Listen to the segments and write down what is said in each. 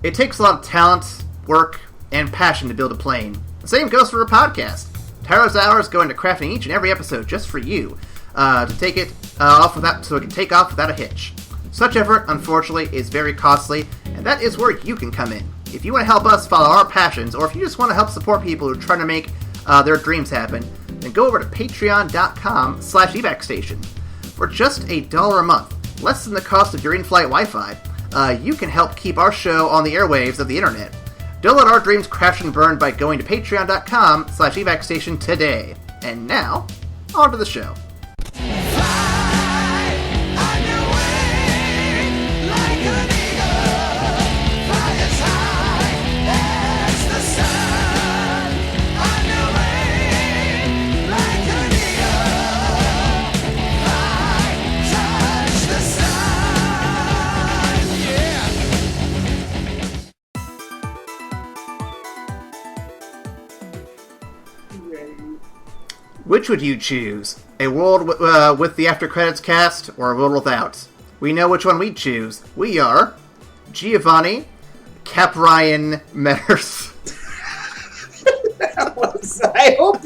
It takes a lot of talent, work, and passion to build a plane. The same goes for a podcast. Tireless hours go into crafting each and every episode just for you, to take it off without, so it can take off without a hitch. Such effort, unfortunately, is very costly, and that is where you can come in. If you want to help us follow our passions, or if you just want to help support people who are trying to make their dreams happen, then go over to patreon.com/evacstation. For just $1 a month, less than the cost of your in-flight Wi-Fi, you can help keep our show on the airwaves of the internet. Don't let our dreams crash and burn by going to patreon.com/evacstation today. And now, on to the show. Which would you choose? A world with the after credits cast, or a world without? We know which one we'd choose. We are Giovanni Caprian Metters. I hope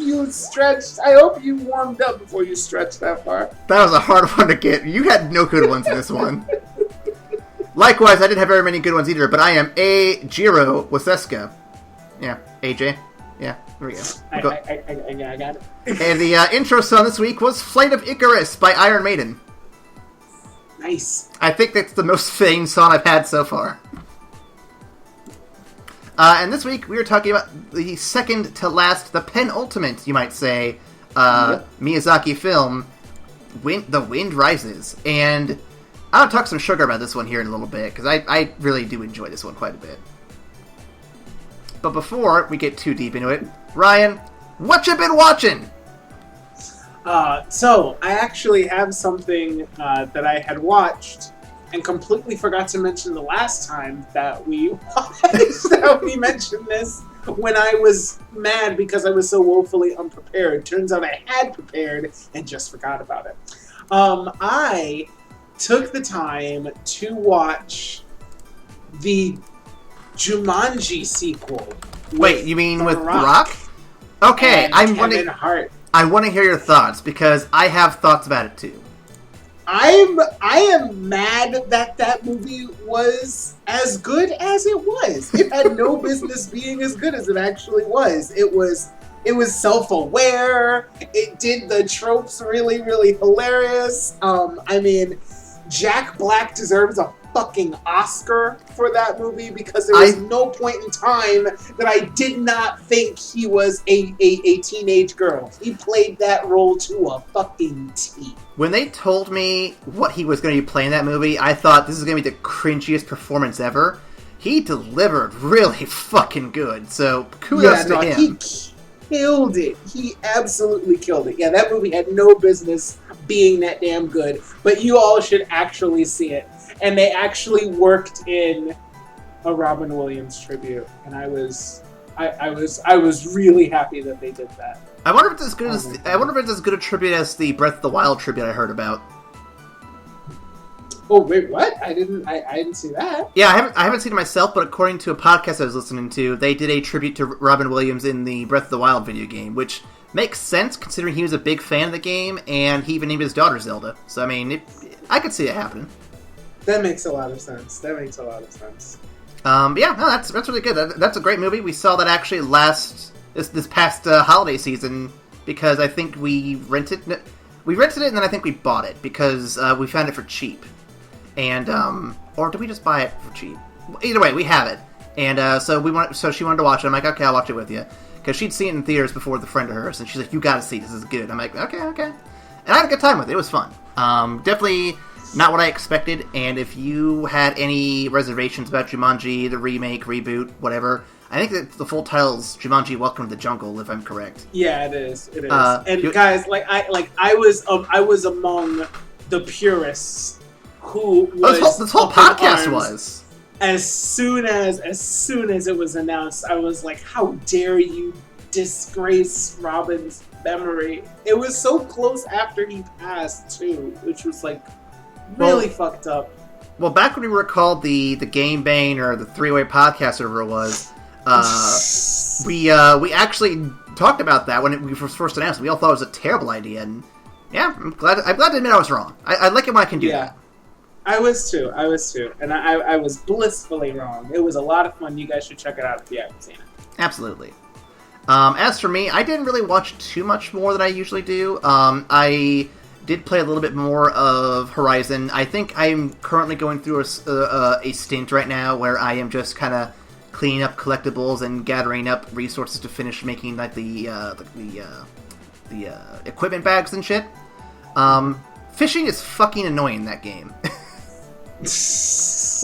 you warmed up before you stretched that far. That was a hard one to get. You had no good ones in this one. Likewise, I didn't have very many good ones either, but I am A. Jiro Waseska. Yeah, AJ. Yeah, there we go. I got it. And the intro song this week was Flight of Icarus by Iron Maiden. Nice. I think that's the most fitting song I've had so far. And this week we were talking about the second to last, the penultimate, you might say, Miyazaki film, The Wind Rises. And I'll talk some sugar about this one here in a little bit, because I really do enjoy this one quite a bit. But before we get too deep into it, Ryan, what you been watching? So, I actually have something that I had watched and completely forgot to mention the last time that we mentioned this when I was mad because I was so woefully unprepared. Turns out I had prepared and just forgot about it. I took the time to watch the Jumanji sequel. Wait, you mean with The Rock? Okay, I want to hear your thoughts because I have thoughts about it too. I am mad that movie was as good as it was. It had no business being as good as it actually was. It was self-aware. It did the tropes really, really hilarious. Jack Black deserves a fucking Oscar for that movie because there was no point in time that I did not think he was a teenage girl. He played that role to a fucking T. When they told me what he was going to be playing in that movie, I thought this is going to be the cringiest performance ever. He delivered really fucking good, so kudos to him. He killed it. He absolutely killed it. Yeah, that movie had no business being that damn good, but you all should actually see it. And they actually worked in a Robin Williams tribute, and I was really happy that they did that. I wonder if it's as good as good a tribute as the Breath of the Wild tribute I heard about. Oh wait, what? I didn't see that. Yeah, I haven't seen it myself, but according to a podcast I was listening to, they did a tribute to Robin Williams in the Breath of the Wild video game, which makes sense considering he was a big fan of the game, and he even named his daughter Zelda. So I mean, I could see it happening. That makes a lot of sense. Yeah, no, that's really good. That's a great movie. We saw that actually this past holiday season because I think we rented it, and then I think we bought it because we found it for cheap. And or did we just buy it for cheap? Either way, we have it, and so she wanted to watch it. I'm like, okay, I'll watch it with you because she'd seen it in theaters before with a friend of hers, and she's like, you got to see this is good. I'm like, okay, and I had a good time with it. It was fun. Definitely. Not what I expected, and if you had any reservations about Jumanji, the remake, reboot, whatever, I think that the full title is Jumanji: Welcome to the Jungle, if I'm correct. Yeah, it is. And guys, I was among the purists who was this whole podcast was. As soon as it was announced, I was like, how dare you disgrace Robin's memory? It was so close after he passed too, which was like really fucked up. Well, back when we were called the Game Bane or the Three-Way Podcast, whatever it was, we actually talked about that when we first announced it. We all thought it was a terrible idea, and yeah, I'm glad to admit I was wrong. I like it when I can do that. I was too, and I was blissfully wrong. It was a lot of fun. You guys should check it out if you haven't seen it. Absolutely. As for me, I didn't really watch too much more than I usually do. I did play a little bit more of Horizon. I think I'm currently going through a stint right now where I am just kind of cleaning up collectibles and gathering up resources to finish making like the equipment bags and shit. Fishing is fucking annoying in that game. Fishing's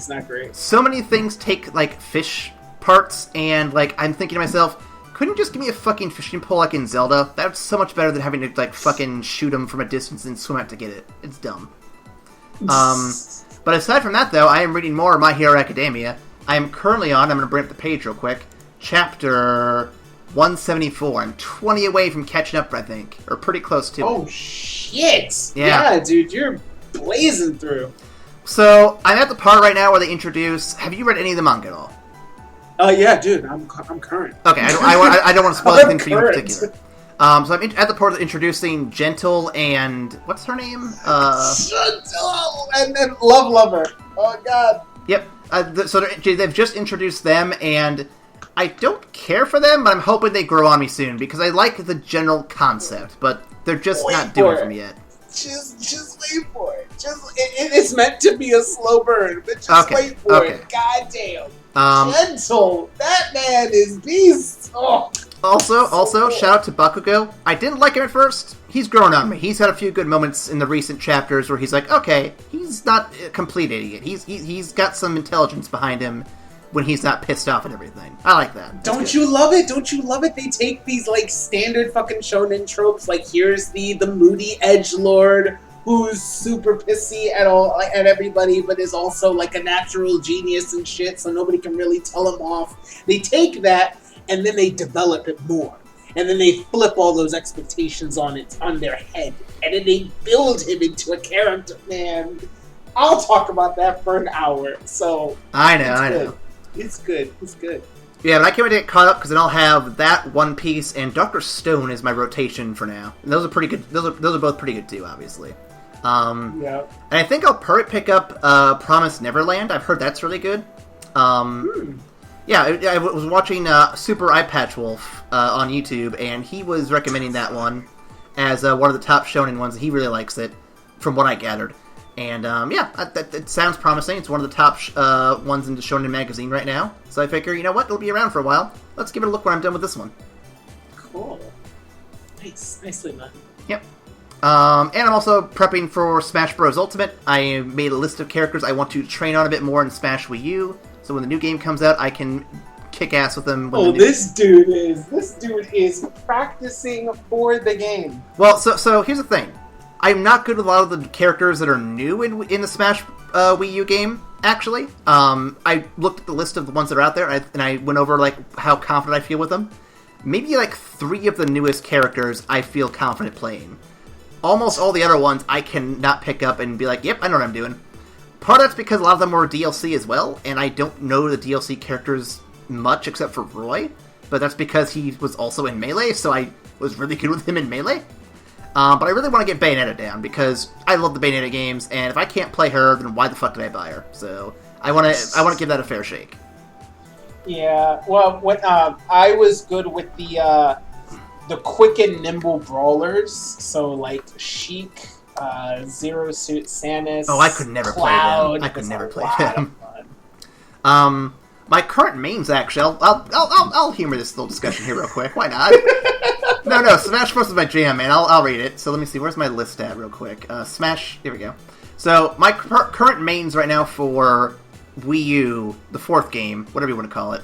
not great. So many things take like fish parts, and like I'm thinking to myself, couldn't you just give me a fucking fishing pole like in Zelda? That's so much better than having to like fucking shoot them from a distance and swim out to get it. It's dumb. But aside from that, though, I am reading more of My Hero Academia. I am currently on, I'm going to bring up the page real quick, chapter 174. I'm 20 away from catching up, I think. Or pretty close to it. Oh, shit! Yeah, dude, you're blazing through. So, I'm at the part right now where they introduce... Have you read any of the manga at all? Yeah, dude, I'm current. Okay, I don't want to spoil anything for you in particular. So I'm at the part of introducing Gentle and... What's her name? Gentle and Love Lover. Oh, God. Yep. So they've just introduced them, and I don't care for them, but I'm hoping they grow on me soon, because I like the general concept, but they're just not doing it for me yet. Just wait for it. It's meant to be a slow burn, but just wait for it. God damn. Gentle. That man is beast. Oh. Also, shout out to Bakugo. I didn't like him at first. He's grown on me. He's had a few good moments in the recent chapters where he's like, okay, he's not a complete idiot. He's got some intelligence behind him when he's not pissed off and everything. I like that. Don't you love it? Don't you love it? They take these like standard fucking shonen tropes. Like here's the moody edgelord who's super pissy at everybody, but is also like a natural genius and shit, so nobody can really tell him off. They take that and then they develop it more. And then they flip all those expectations on their head. And then they build him into a character, man. I'll talk about that for an hour. So I know. It's good. Yeah, but I can't wait to get caught up, because then I'll have that, One Piece, and Dr. Stone is my rotation for now. And those are pretty good. Those are both pretty good too, obviously. Yeah. And I think I'll probably pick up Promised Neverland. I've heard that's really good. Yeah, I was watching Super Eye Patch Wolf on YouTube, and he was recommending that one as one of the top shonen ones. He really likes it, from what I gathered. And it sounds promising. It's one of the top ones in the Shonen magazine right now. So I figure, you know what, it'll be around for a while. Let's give it a look when I'm done with this one. Cool. Nicely done. Yep. And I'm also prepping for Smash Bros. Ultimate. I made a list of characters I want to train on a bit more in Smash Wii U. So when the new game comes out, I can kick ass with them. This dude is practicing for the game. Well, so here's the thing. I'm not good with a lot of the characters that are new in the Smash Wii U game, actually. I looked at the list of the ones that are out there, and I went over like how confident I feel with them. Maybe like 3 of the newest characters I feel confident playing. Almost all the other ones I can not pick up and be like, yep, I know what I'm doing. Part of that's because a lot of them were DLC as well, and I don't know the DLC characters much except for Roy, but that's because he was also in Melee, so I was really good with him in Melee. But I really want to get Bayonetta down, because I love the Bayonetta games, and if I can't play her, then why the fuck did I buy her? So I want to give that a fair shake. Yeah, well, what I was good with the quick and nimble brawlers, so like Sheik, Zero Suit Samus. Oh, I could never Cloud, play them. I could never play them. My current mains, actually, I'll humor this little discussion here real quick. Why not? No, Smash Bros. Is my jam, man. I'll read it. So let me see. Where's my list at real quick? Smash. Here we go. So my current mains right now for Wii U, the 4th game, whatever you want to call it.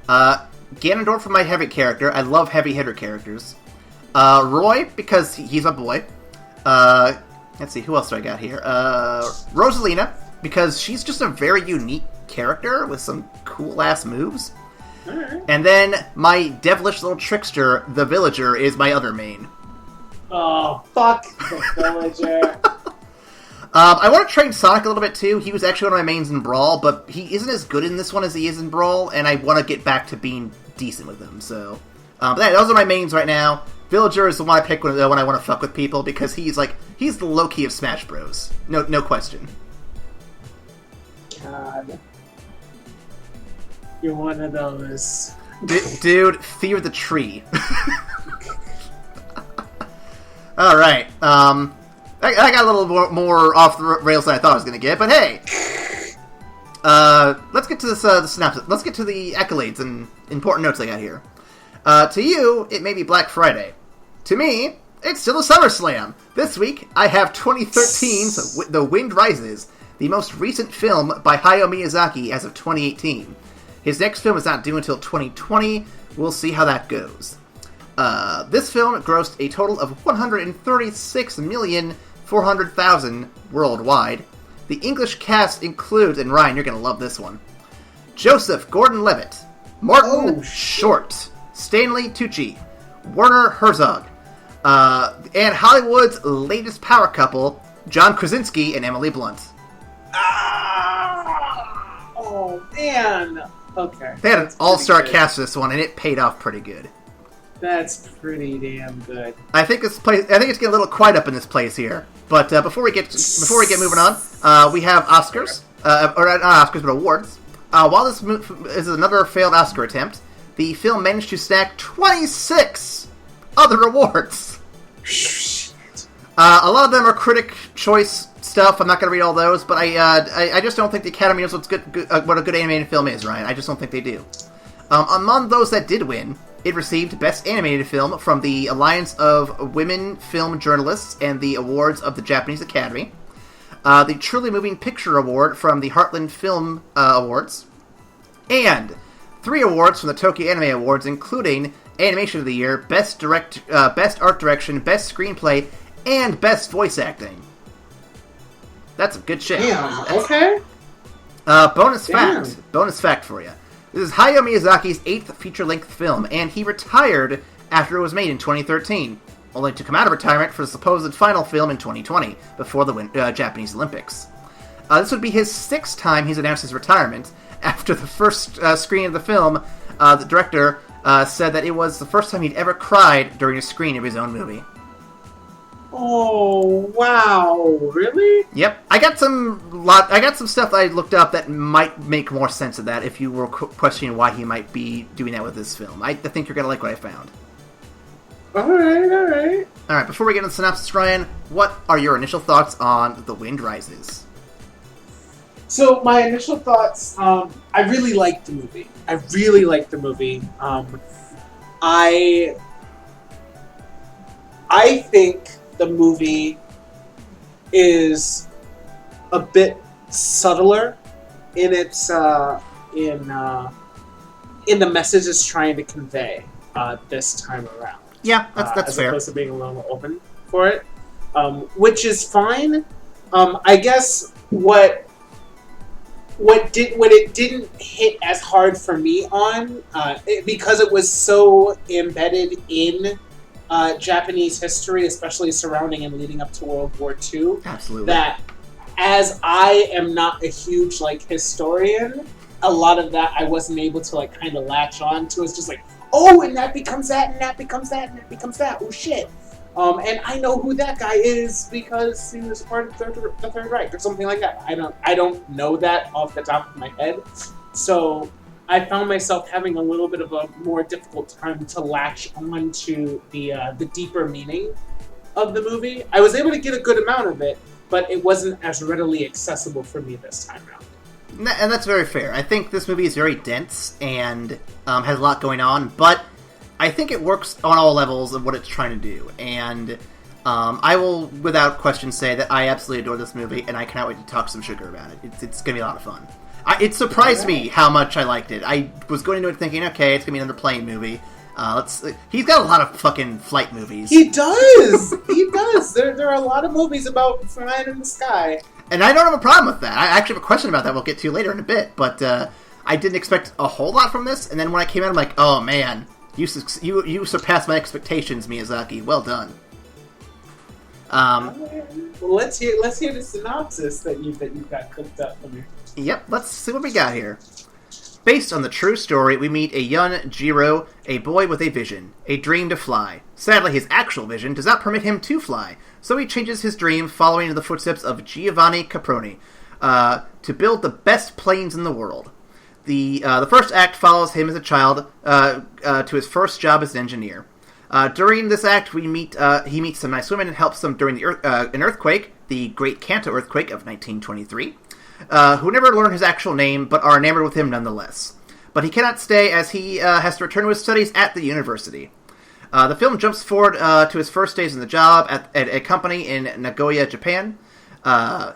Ganondorf for my heavy character. I love heavy hitter characters. Roy, because he's my boy. Let's see, who else do I got here? Rosalina, because she's just a very unique character with some cool-ass moves. Right. And then my devilish little trickster, the Villager, is my other main. Oh, fuck the Villager. I want to train Sonic a little bit, too. He was actually one of my mains in Brawl, but he isn't as good in this one as he is in Brawl, and I want to get back to being decent with him, so... but those are my mains right now. Villager is the one I pick when I want to fuck with people, because he's the low-key of Smash Bros. No question. God. You're one of those. Dude, fear the tree. Alright, I got a little more off the rails than I thought I was going to get, but hey! Let's get to this, the synopsis. Let's get to the accolades and important notes I got here. To you, it may be Black Friday. To me, it's still a SummerSlam. This week, I have 2013's The Wind Rises, the most recent film by Hayao Miyazaki as of 2018. His next film is not due until 2020. We'll see how that goes. This film grossed a total of $136,400,000 worldwide. The English cast includes, and Ryan, you're going to love this one, Joseph Gordon-Levitt, Martin Short, Stanley Tucci, Werner Herzog, and Hollywood's latest power couple, John Krasinski and Emily Blunt. Oh, man. Okay. They had an all-star cast for this one, and it paid off pretty good. That's pretty damn good. I think it's getting a little quiet up in this place here. But before we get moving on, we have Oscars, or not Oscars, but awards. While this is another failed Oscar attempt, the film managed to stack 26 other awards. A lot of them are critic choice stuff. I'm not going to read all those, but I just don't think the Academy knows what a good animated film is, Ryan. I just don't think they do. Among those that did win, it received Best Animated Film from the Alliance of Women Film Journalists and the awards of the Japanese Academy, the Truly Moving Picture Award from the Heartland Film Awards, and 3 awards from the Tokyo Anime Awards, including Animation of the Year, Best Art Direction, Best Screenplay, and Best Voice Acting. That's some good shit. Damn, okay. Bonus fact for you. This is Hayao Miyazaki's 8th feature-length film, and he retired after it was made in 2013, only to come out of retirement for the supposed final film in 2020, before the Japanese Olympics. This would be his 6th time he's announced his retirement. After the first screening of the film, the director said that it was the first time he'd ever cried during a screening of his own movie. Oh, wow. Really? Yep. I got some stuff that I looked up that might make more sense of that if you were questioning why he might be doing that with this film. I think you're going to like what I found. Alright. Alright, before we get into the synopsis, Ryan, what are your initial thoughts on The Wind Rises? So, my initial thoughts, I really liked the movie. I think the movie is a bit subtler in its in the message it's trying to convey this time around. Yeah, that's as fair. As opposed to being a little open for it, which is fine. I guess what it didn't hit as hard for me on because it was so embedded in Japanese history, especially surrounding and leading up to World War II. Absolutely. That, as I am not a huge historian, a lot of that I wasn't able to kind of latch on to. It's just oh, and that becomes that, and that becomes that, and that becomes that. Oh shit! And I know who that guy is because he was part of the Third Reich or something like that. I don't know that off the top of my head, so I found myself having a little bit of a more difficult time to latch on to the deeper meaning of the movie. I was able to get a good amount of it, but it wasn't as readily accessible for me this time around. And that's very fair. I think this movie is very dense and has a lot going on, but I think it works on all levels of what it's trying to do. And I will, without question, say that I absolutely adore this movie, and I cannot wait to talk some sugar about it. It's going to be a lot of fun. It surprised me how much I liked it. I was going into it thinking, okay, it's going to be another plane movie. He's got a lot of fucking flight movies. He does! He does! There are a lot of movies about flying in the sky. And I don't have a problem with that. I actually have a question about that we'll get to later in a bit. But I didn't expect a whole lot from this. And then when I came out, I'm like, oh man, you surpassed my expectations, Miyazaki. Well done. Well, let's hear the synopsis that you've got cooked up for me. Yep, let's see what we got here. Based on the true story, we meet a young Jiro, a boy with a vision, a dream to fly. Sadly, his actual vision does not permit him to fly, so he changes his dream, following in the footsteps of Giovanni Caproni, to build the best planes in the world. The first act follows him as a child to his first job as an engineer. During this act, he meets some nice women and helps them during an earthquake, the Great Kanto earthquake of 1923. Who never learn his actual name, but are enamored with him nonetheless. But he cannot stay, as he has to return to his studies at the university. The film jumps forward to his first days in the job at a company in Nagoya, Japan.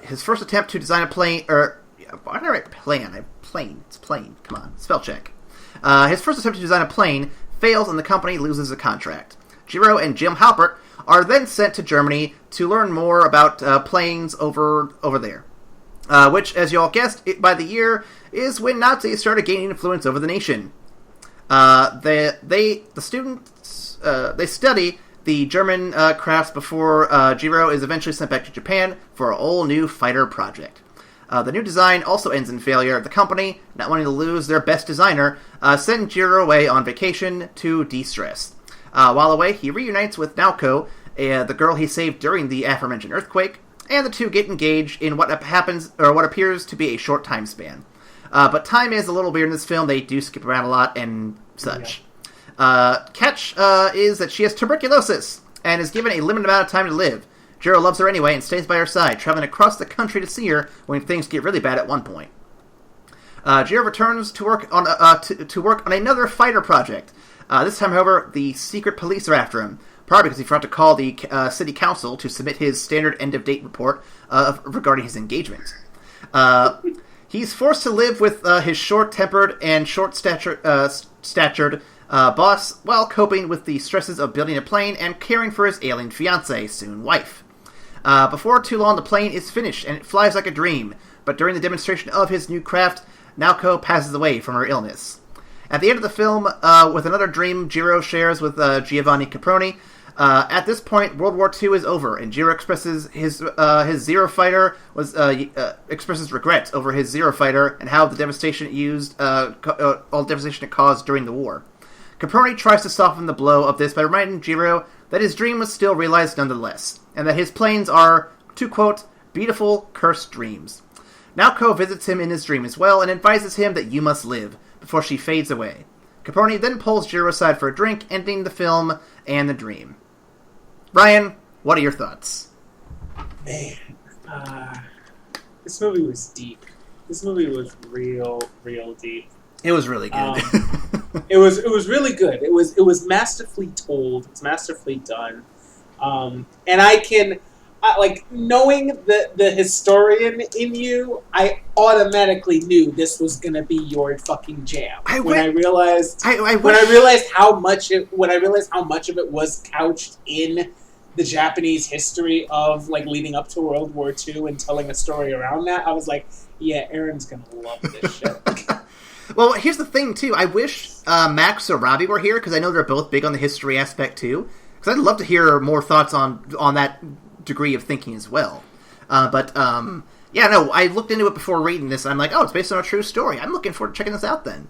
His first attempt to design a plane, why did I write plan? Plane. It's plane. Come on, spell check. His first attempt to design a plane fails, and the company loses the contract. Jiro and Jim Halpert are then sent to Germany to learn more about planes over there. Which, as you all guessed, by the year is when Nazis started gaining influence over the nation. The students study the German crafts before Jiro is eventually sent back to Japan for a whole new fighter project. The new design also ends in failure. The company, not wanting to lose their best designer, send Jiro away on vacation to de-stress. While away, he reunites with Naoko, the girl he saved during the aforementioned earthquake, and the two get engaged in what appears to be a short time span. But time is a little weird in this film. They do skip around a lot and such. Catch is that she has tuberculosis and is given a limited amount of time to live. Jiro loves her anyway and stays by her side, traveling across the country to see her when things get really bad at one point. Jiro returns to work on another fighter project. This time, however, the secret police are after him. Probably because he forgot to call the city council to submit his standard end-of-date report regarding his engagement. He's forced to live with his short-tempered and short-statured boss while coping with the stresses of building a plane and caring for his ailing fiancée, soon wife. Before too long, the plane is finished and it flies like a dream, but during the demonstration of his new craft, Naoko passes away from her illness. At the end of the film, with another dream Jiro shares with Giovanni Caproni, at this point, World War II is over, and Jiro expresses his Zero Fighter expresses regret over his Zero Fighter and how the devastation all the devastation it caused during the war. Caproni tries to soften the blow of this by reminding Jiro that his dream was still realized nonetheless, and that his planes are, to quote, beautiful, cursed dreams. Naoko visits him in his dream as well and advises him that you must live, before she fades away. Caproni then pulls Jiro aside for a drink, ending the film and the dream. Ryan, what are your thoughts? Man, this movie was deep. This movie was real deep. It was really good. It was really good. It was masterfully told. It's masterfully done. And I can, knowing the historian in you, I automatically knew this was gonna be your fucking jam. When I realized how much of it was couched in the Japanese history of leading up to World War II and telling a story around that, I was like, yeah, Aaron's gonna love this shit. Well, here's the thing too. I wish Max or Robbie were here because I know they're both big on the history aspect too. Because I'd love to hear more thoughts on that degree of thinking as well. I looked into it before reading this, and I'm like, oh, it's based on a true story. I'm looking forward to checking this out then.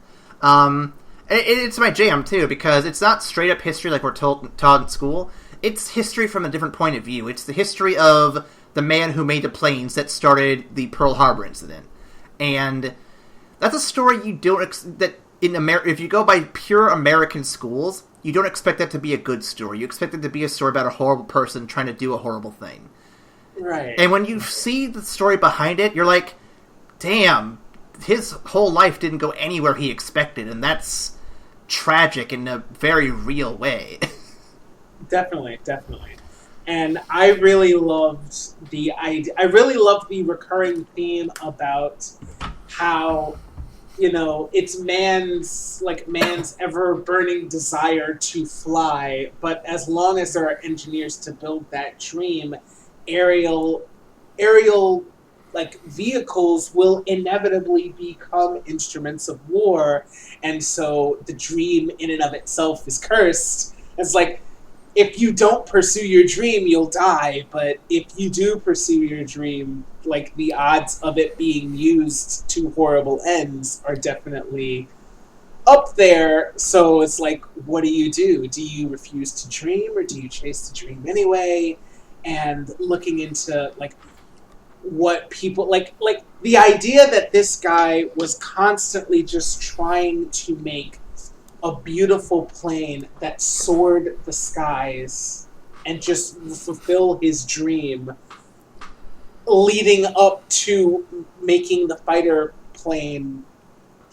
It's my jam, too, because it's not straight-up history like we're taught in school. It's history from a different point of view. It's the history of the man who made the planes that started the Pearl Harbor incident. And that's a story you don't... if you go by pure American schools, you don't expect that to be a good story. You expect it to be a story about a horrible person trying to do a horrible thing. Right. And when you see the story behind it, you're like, damn, his whole life didn't go anywhere he expected, and that's tragic in a very real way. Definitely. And I really loved the recurring theme about how, it's man's ever burning desire to fly, but as long as there are engineers to build that dream, aerial vehicles will inevitably become instruments of war, and so the dream in and of itself is cursed. It's like, if you don't pursue your dream, you'll die. But if you do pursue your dream, like, the odds of it being used to horrible ends are definitely up there. So it's like, what do you do? Do you refuse to dream, or do you chase the dream anyway? And looking into, like, what people like the idea that this guy was constantly just trying to make a beautiful plane that soared the skies and just fulfill his dream, leading up to making the fighter plane,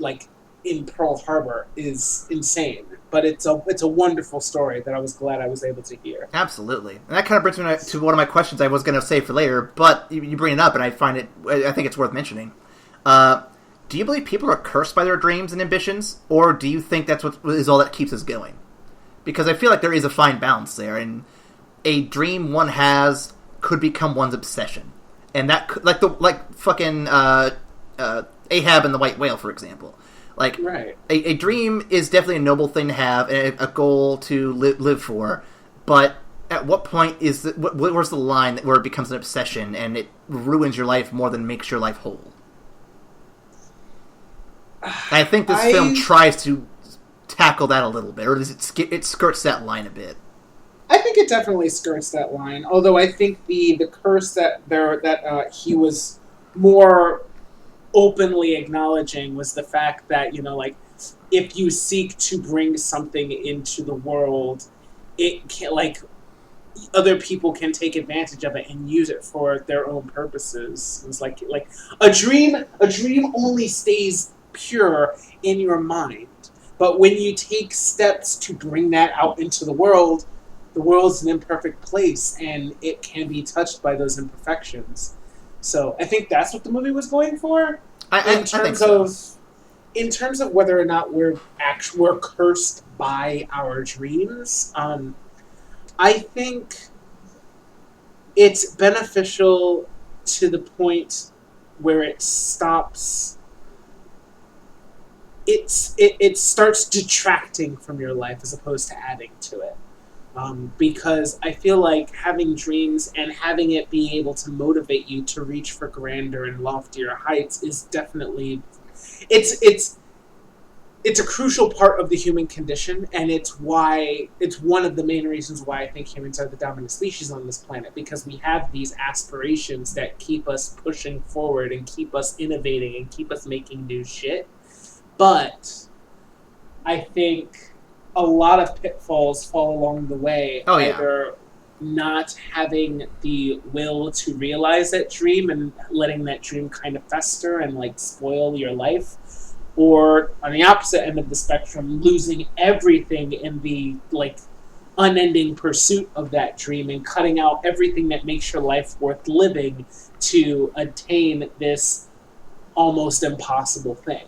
like, in Pearl Harbor, is insane. But it's a wonderful story that I was glad I was able to hear. Absolutely. And that kind of brings me to one of my questions I was going to say for later, but you bring it up, and I think it's worth mentioning. Do you believe people are cursed by their dreams and ambitions, or do you think that's what is all that keeps us going? Because I feel like there is a fine balance there, and a dream one has could become one's obsession. And that, fucking Ahab and the White Whale, for example. Like, right. A dream is definitely a noble thing to have, and a goal to live for, but at what point where's the line where it becomes an obsession and it ruins your life more than makes your life whole? I think this film tries to tackle that a little bit, or it skirts that line a bit. I think it definitely skirts that line, although I think the curse that he was more openly acknowledging was the fact that, like, if you seek to bring something into the world, it can, like, other people can take advantage of it and use it for their own purposes. It's like a dream only stays pure in your mind, but when you take steps to bring that out into the world's an imperfect place, and it can be touched by those imperfections. So I think that's what the movie was going for. In terms of whether or not we're cursed by our dreams, I think it's beneficial to the point where it stops. It starts detracting from your life as opposed to adding to it. Because I feel like having dreams and having it be able to motivate you to reach for grander and loftier heights is definitely, it's a crucial part of the human condition, and it's one of the main reasons why I think humans are the dominant species on this planet, because we have these aspirations that keep us pushing forward and keep us innovating and keep us making new shit. But I think a lot of pitfalls fall along the way. Oh, yeah. Either not having the will to realize that dream and letting that dream kind of fester and, like, spoil your life, or on the opposite end of the spectrum, losing everything in the, like, unending pursuit of that dream and cutting out everything that makes your life worth living to attain this almost impossible thing.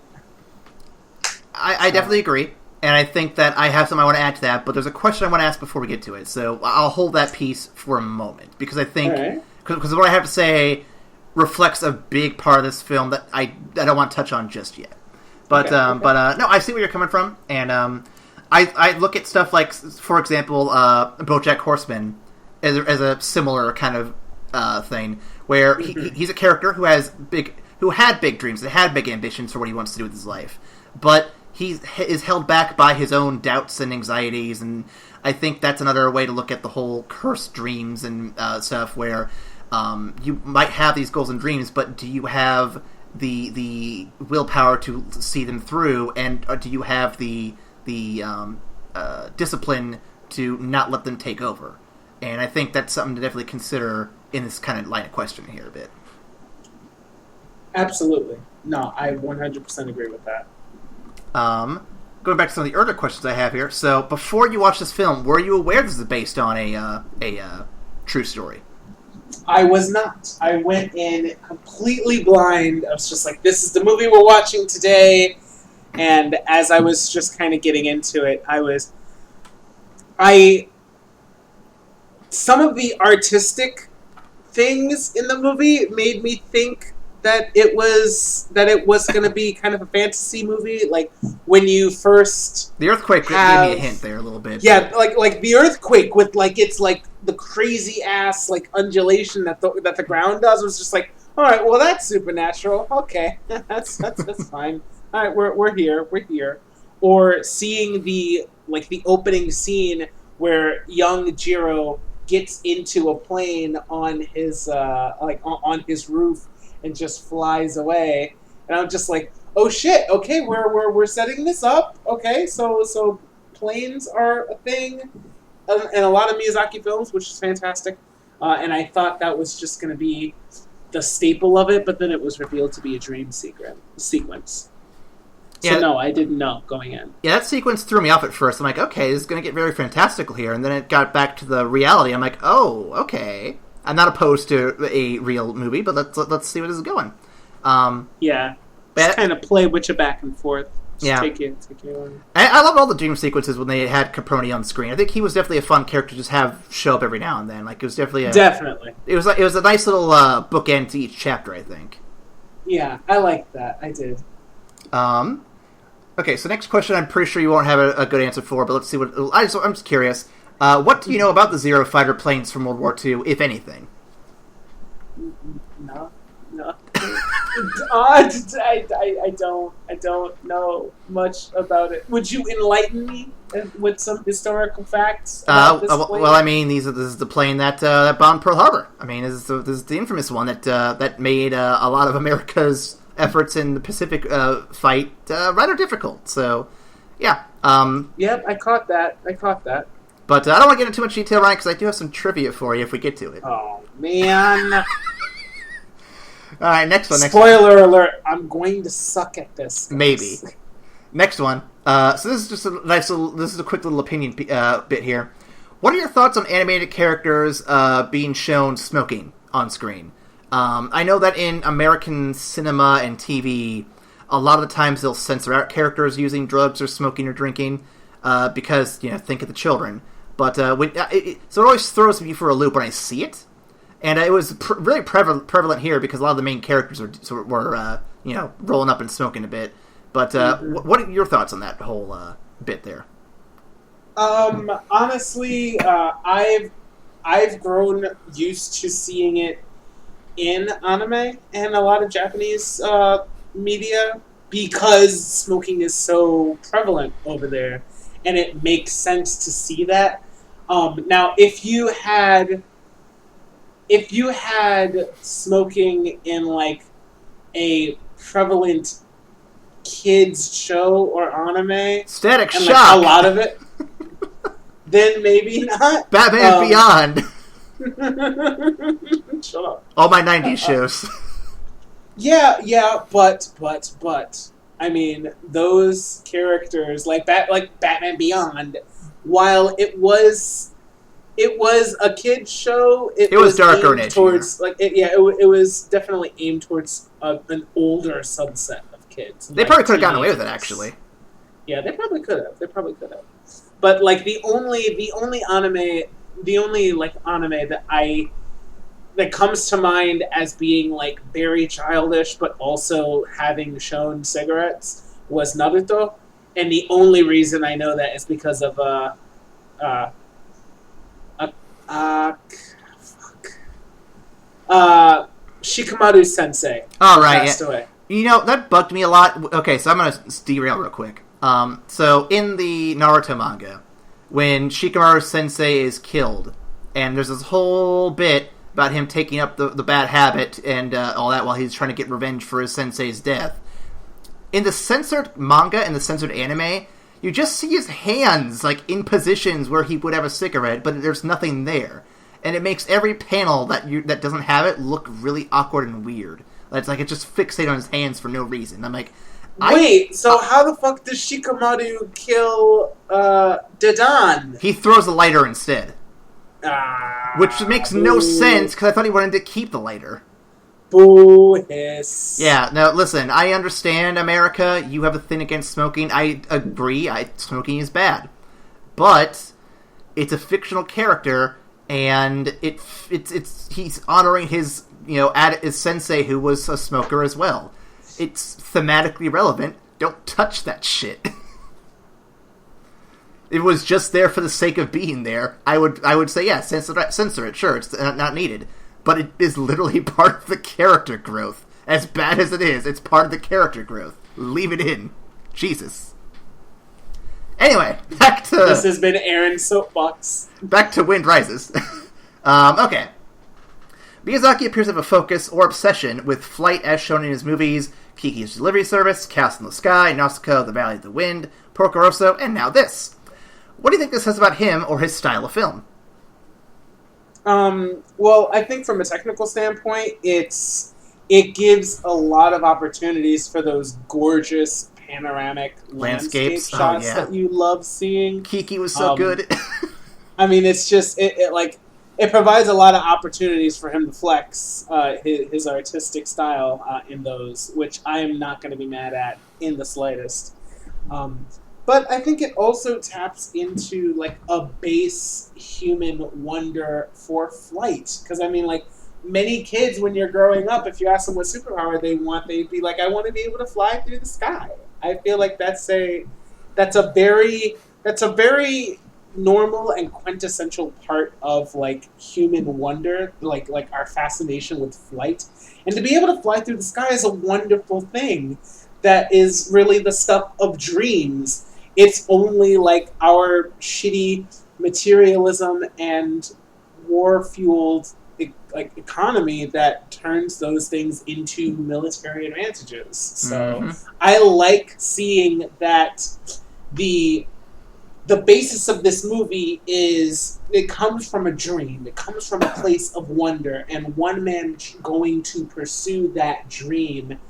I definitely agree. And I think that I have something I want to add to that, but there's a question I want to ask before we get to it. So I'll hold that piece for a moment, because I think, because what I have to say reflects a big part of this film that I don't want to touch on just yet. But no, I see where you're coming from, and I look at stuff like, for example, BoJack Horseman as a similar kind of thing, where he's a character who had big dreams, that had big ambitions for what he wants to do with his life, but he is held back by his own doubts and anxieties, and I think that's another way to look at the whole cursed dreams and stuff, where you might have these goals and dreams, but do you have the willpower to see them through, and do you have the discipline to not let them take over? And I think that's something to definitely consider in this kind of line of questioning here a bit. Absolutely. No, I 100% agree with that. Going back to some of the earlier questions I have here. So, before you watched this film, were you aware this is based on a true story? I was not. I went in completely blind. I was just like, this is the movie we're watching today. And as I was just kind of getting into it, some of the artistic things in the movie made me think that it was going to be kind of a fantasy movie. Like when you first the earthquake gave me a hint there a little bit. Yeah, like the earthquake with like it's like the crazy ass like undulation that the ground does was just like, all right, well that's supernatural. Okay, that's fine. All right, we're here. Or seeing the opening scene where young Jiro gets into a plane on his on his roof and just flies away, and I'm just like, oh shit, okay, we're setting this up. Okay, so planes are a thing in a lot of Miyazaki films, which is fantastic, and I thought that was just going to be the staple of it, but then it was revealed to be a dream sequence. So yeah. No, I didn't know going in. Yeah, that sequence threw me off at first. I'm like, okay, this is going to get very fantastical here. And then it got back to the reality. I'm like, oh, okay. I'm not opposed to a real movie, but let's see where this is going. Yeah. Just kind of play with you back and forth. Just take you on. I love all the dream sequences when they had Caproni on screen. I think he was definitely a fun character to just have show up every now and then. Like, it was definitely Definitely. It was a nice little bookend to each chapter, I think. Yeah, I liked that. I did. Okay, so next question I'm pretty sure you won't have a good answer for, but let's see what... I'm just curious. What do you know about the Zero fighter planes from World War II, if anything? No. I don't know much about it. Would you enlighten me with some historical facts about this plane? Well, I mean, this is the plane that bombed Pearl Harbor. I mean, this is the infamous one that made a lot of America's efforts in the Pacific fight rather difficult. So, yeah. Yep, I caught that. But I don't want to get into too much detail, Ryan, because I do have some trivia for you if we get to it. Oh, man. All right, next one. Spoiler alert, I'm going to suck at this. Maybe. Next one. So this is just a this is a quick little opinion bit here. What are your thoughts on animated characters being shown smoking on screen? I know that in American cinema and TV, a lot of the times they'll censor out characters using drugs or smoking or drinking because, think of the children. But so it always throws me for a loop when I see it. And it was really prevalent here because a lot of the main characters were rolling up and smoking a bit. But what are your thoughts on that whole bit there? Honestly, I've grown used to seeing it in anime and a lot of Japanese media because smoking is so prevalent over there, and it makes sense to see that. Now, if you had smoking in like a prevalent kids show or anime, Static and Shock, like a lot of it, then maybe not. Batman Beyond. Shut up. All my 90s shows. Yeah, but I mean, those characters like Batman Beyond, while it was a kids show, it was darker and edgier. Towards it was definitely aimed towards an older subset of kids. They probably could have gotten away with it, actually. Yeah, they probably could have. But like the only anime that comes to mind as being like very childish but also having shown cigarettes was Naruto, and the only reason I know that is because of Shikamaru Sensei. All right, passed away. That bugged me a lot. Okay, so I'm gonna derail real quick. So in the Naruto manga, when Shikamaru Sensei is killed, and there's this whole bit about him taking up the bad habit and all that while he's trying to get revenge for his sensei's death. In the censored manga and the censored anime, you just see his hands like in positions where he would have a cigarette, but there's nothing there, and it makes every panel that doesn't have it look really awkward and weird. It's like it's just fixated on his hands for no reason. I'm like, wait, so how the fuck does Shikamaru kill Dadan? He throws a lighter instead. Which makes no sense, because I thought he wanted to keep the lighter. Boo hiss. Yeah, now listen, I understand, America, you have a thing against smoking. I agree, smoking is bad. But it's a fictional character, and he's honoring his add his sensei who was a smoker as well. It's thematically relevant. Don't touch that shit. It was just there for the sake of being there. I would say, yeah, censor it. Sure, it's not needed. But it is literally part of the character growth. As bad as it is, it's part of the character growth. Leave it in. Jesus. Anyway, back to... This has been Aaron's Soapbox. Back to Wind Rises. Okay. Miyazaki appears to have a focus or obsession with flight as shown in his movies Kiki's Delivery Service, Castle in the Sky, Nausicaa, The Valley of the Wind, Porco Rosso, and now this. What do you think this says about him or his style of film? Well, I think from a technical standpoint, it gives a lot of opportunities for those gorgeous panoramic landscape shots that you love seeing. Kiki was so good. I mean, it's just it provides a lot of opportunities for him to flex his artistic style in those, which I am not going to be mad at in the slightest. But I think it also taps into a base human wonder for flight, because I mean, many kids when you're growing up, if you ask them what superpower they'd be like, I want to be able to fly through the sky. I feel like that's a very normal and quintessential part of human wonder, like our fascination with flight. And to be able to fly through the sky is a wonderful thing that is really the stuff of dreams. It's only our shitty materialism and war-fueled economy that turns those things into military advantages. So I like seeing that the basis of this movie is it comes from a dream. It comes from a place of wonder, and one man going to pursue that dream.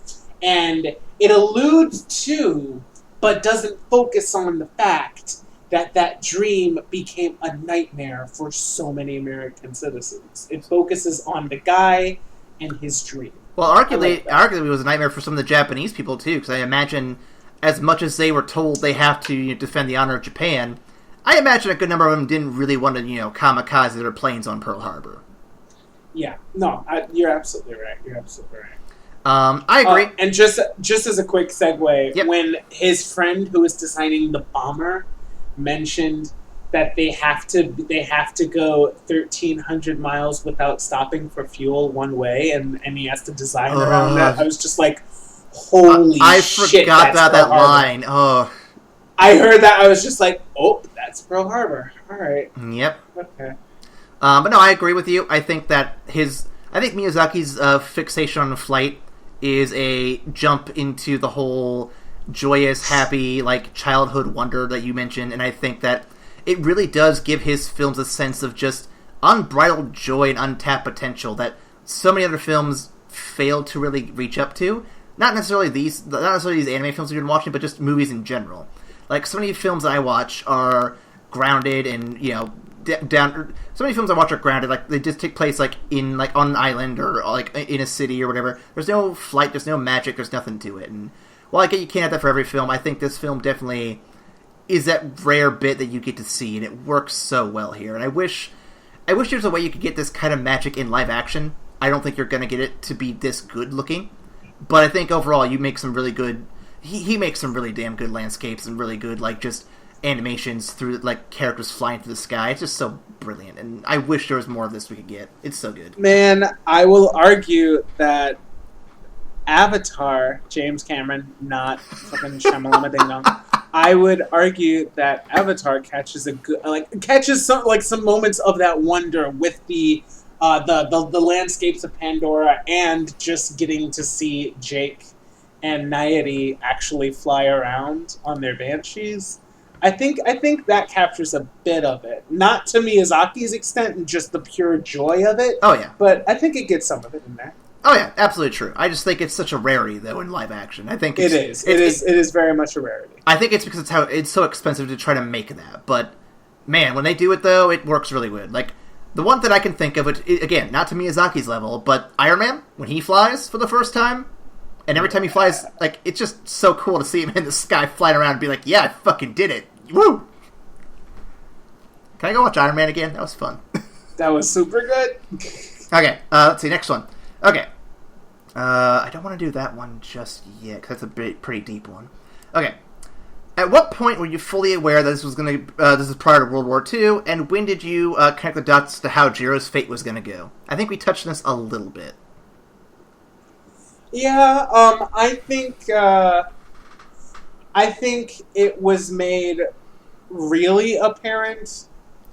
And it alludes to, but doesn't focus on the fact that dream became a nightmare for so many American citizens. It focuses on the guy and his dream. Well, arguably it was a nightmare for some of the Japanese people, too, because I imagine, as much as they were told they have to defend the honor of Japan, I imagine a good number of them didn't really want to, kamikaze their planes on Pearl Harbor. Yeah. No, you're absolutely right. I agree. And just as a quick segue, when his friend who was designing the bomber mentioned that they have to go 1,300 miles without stopping for fuel one way, and he has to design around that, I was just like, holy shit! I forgot about that line. Oh, I heard that. I was just like, oh, that's Pearl Harbor. All right. Yep. Okay. But no, I agree with you. I think Miyazaki's fixation on the flight is a jump into the whole joyous, happy, childhood wonder that you mentioned, and I think that it really does give his films a sense of just unbridled joy and untapped potential that so many other films fail to really reach up to. Not necessarily these anime films we've been watching, but just movies in general. So many films that I watch are grounded and, down. So many films I watch are grounded, they just take place in on an island or in a city or whatever. There's no flight, there's no magic, there's nothing to it. And while I get you can't have that for every film, I think this film definitely is that rare bit that you get to see, and it works so well here. And I wish there was a way you could get this kind of magic in live action. I don't think you're going to get it to be this good looking, but I think overall you make some really good. He makes some really damn good landscapes and really good just animations through characters flying through the sky. It's just so brilliant, and I wish there was more of this we could get. It's so good. Man, I will argue that Avatar, James Cameron, not fucking Shyamalama Ding Dong. I would argue that Avatar catches some moments of that wonder with the landscapes of Pandora, and just getting to see Jake and Nayade actually fly around on their banshees. I think that captures a bit of it. Not to Miyazaki's extent and just the pure joy of it. Oh, yeah. But I think it gets some of it in there. Oh, yeah, absolutely true. I just think it's such a rarity, though, in live action. I think it is very much a rarity. I think it's because it's so expensive to try to make that. But, man, when they do it, though, it works really good. The one that I can think of, again, not to Miyazaki's level, but Iron Man, when he flies for the first time, and every time he flies, it's just so cool to see him in the sky flying around and be like, yeah, I fucking did it. Woo! Can I go watch Iron Man again? That was fun. That was super good. Okay, let's see, next one. Okay. I don't want to do that one just yet, because that's a pretty deep one. Okay. At what point were you fully aware that this is prior to World War II, and when did you connect the dots to how Jiro's fate was going to go? I think we touched on this a little bit. Yeah, I think it was made really apparent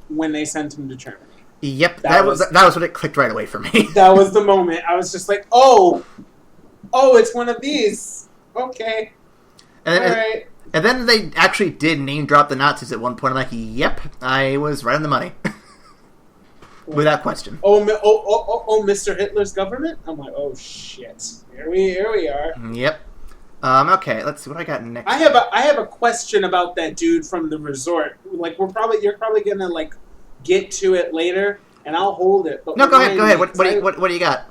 when they sent him to Germany. Yep, that was when it clicked right away for me. That was the moment. I was just like, oh, it's one of these. Okay. All right. And then they actually did name drop the Nazis at one point. I'm like, yep, I was right on the money. Without question. Oh, Mr. Hitler's government? I'm like, oh shit. Here we are. Yep. Okay, let's see what I got next. I have a question about that dude from the resort. Like you're probably gonna like get to it later, and I'll hold it. But no, go ahead. What do you got?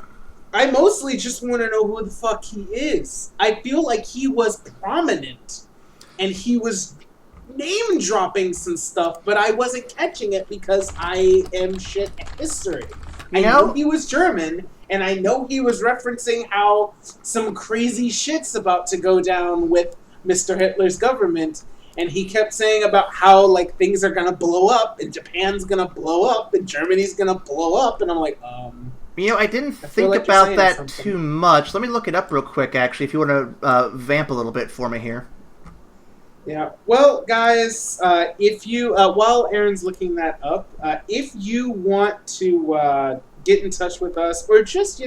I mostly just want to know who the fuck he is. I feel like he was prominent, and he was name dropping some stuff, but I wasn't catching it because I am shit at history. I know he was German, and I know he was referencing how some crazy shit's about to go down with Mr. Hitler's government, and he kept saying about how like things are gonna blow up, and Japan's gonna blow up, and Germany's gonna blow up, and I'm like, I didn't think about that too much. Let me look it up real quick, actually, if you want to vamp a little bit for me here. Yeah. Well, guys, if you while Aaron's looking that up, if you want to get in touch with us, or just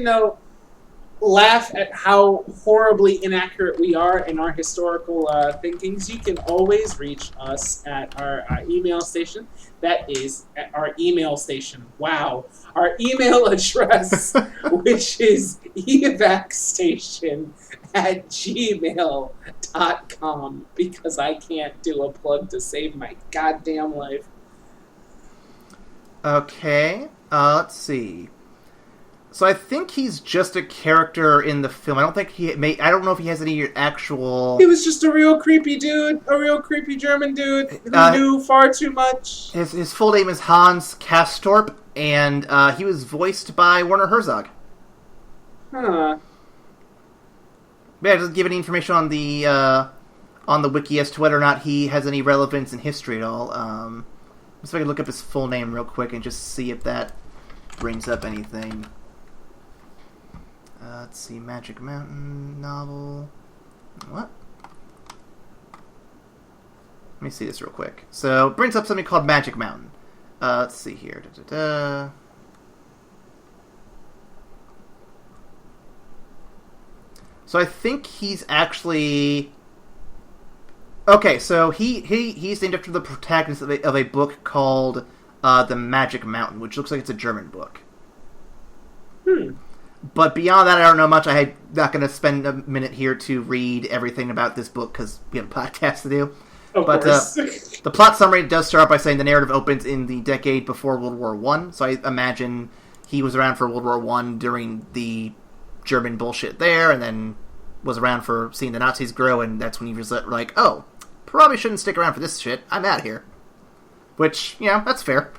laugh at how horribly inaccurate we are in our historical thinkings, you can always reach us at our email station. That is at our email station. Wow. Our email address, which is evacstation@gmail.com, because I can't do a plug to save my goddamn life. Okay. Let's see. So I think he's just a character in the film. I don't know if he has any actual... He was just a real creepy dude. A real creepy German dude who knew far too much. His full name is Hans Castorp, and he was voiced by Werner Herzog. Huh. Yeah, it doesn't give any information on the wiki as to whether or not he has any relevance in history at all. Let's see if I can look up his full name real quick and just see if that brings up anything. Let's see, Magic Mountain novel. What? Let me see this real quick. So, it brings up something called Magic Mountain. Let's see here. So I think he's actually... Okay, so he's named after the protagonist of a book called The Magic Mountain, which looks like it's a German book. But beyond that, I don't know much. I'm not going to spend a minute here to read everything about this book because we have a podcast to do. Of course. The plot summary does start by saying the narrative opens in the decade before World War I. So I imagine he was around for World War I during the German bullshit there, and then was around for seeing the Nazis grow, and that's when he was like, oh, probably shouldn't stick around for this shit. I'm out of here. Which, that's fair.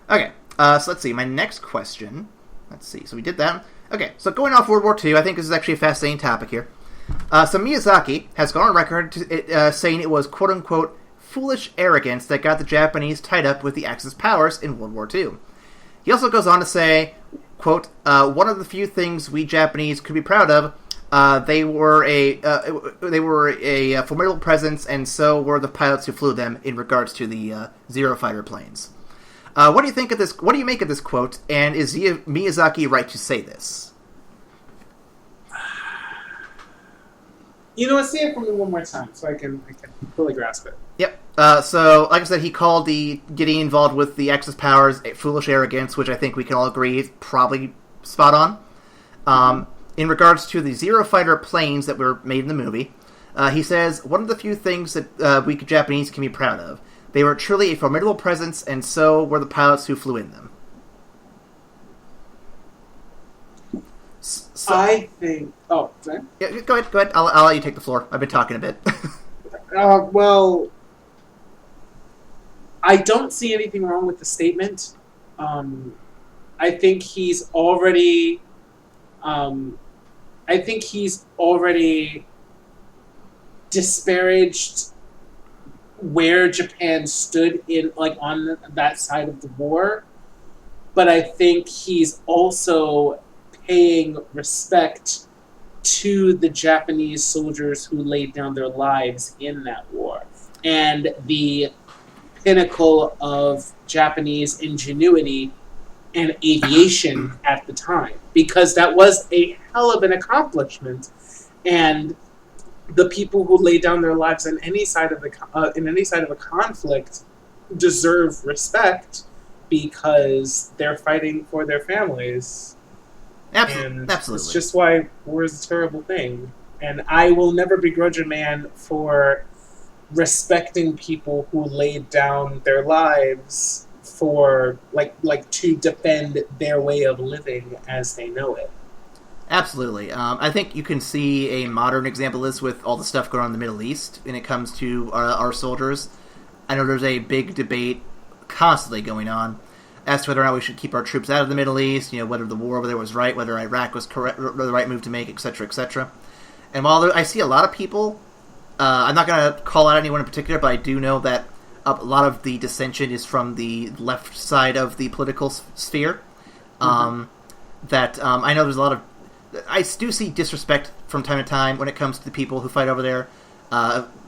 Okay. So let's see, my next question, let's see, so we did that. Okay, so going off World War II, I think this is actually a fascinating topic here. So Miyazaki has gone on record saying it was quote-unquote foolish arrogance that got the Japanese tied up with the Axis powers in World War II. He also goes on to say, quote, one of the few things we Japanese could be proud of, they were a formidable presence, and so were the pilots who flew them in regards to the Zero fighter planes. What do you think of this? What do you make of this quote? And is Miyazaki right to say this? Say it for me one more time so I can fully grasp it. Yep. So, like I said, he called the getting involved with the Axis powers a foolish arrogance, which I think we can all agree is probably spot on. In regards to the Zero fighter planes that were made in the movie, he says, one of the few things that we Japanese can be proud of. They were truly a formidable presence, and so were the pilots who flew in them. So, I think... Oh, sorry? Yeah, go ahead. I'll let you take the floor. I've been talking a bit. Well, I don't see anything wrong with the statement. I think he's already, I think he's already disparaged where Japan stood in like on that side of the war, but I think he's also paying respect to the Japanese soldiers who laid down their lives in that war and the pinnacle of Japanese ingenuity and aviation at the time, because that was a hell of an accomplishment, and the people who lay down their lives on any side of the in any side of a conflict deserve respect because they're fighting for their families. And Absolutely. it's just why war is a terrible thing. And I will never begrudge a man for respecting people who laid down their lives for like to defend their way of living as they know it. Absolutely. I think you can see a modern example of this with all the stuff going on in the Middle East when it comes to our soldiers. I know there's a big debate constantly going on as to whether or not we should keep our troops out of the Middle East, whether the war over there was right, whether Iraq was correct, the right move to make, etc., etc. And while I see a lot of people, I'm not going to call out anyone in particular, but I do know that a lot of the dissension is from the left side of the political sphere. I know there's a lot of... I do see disrespect from time to time when it comes to the people who fight over there,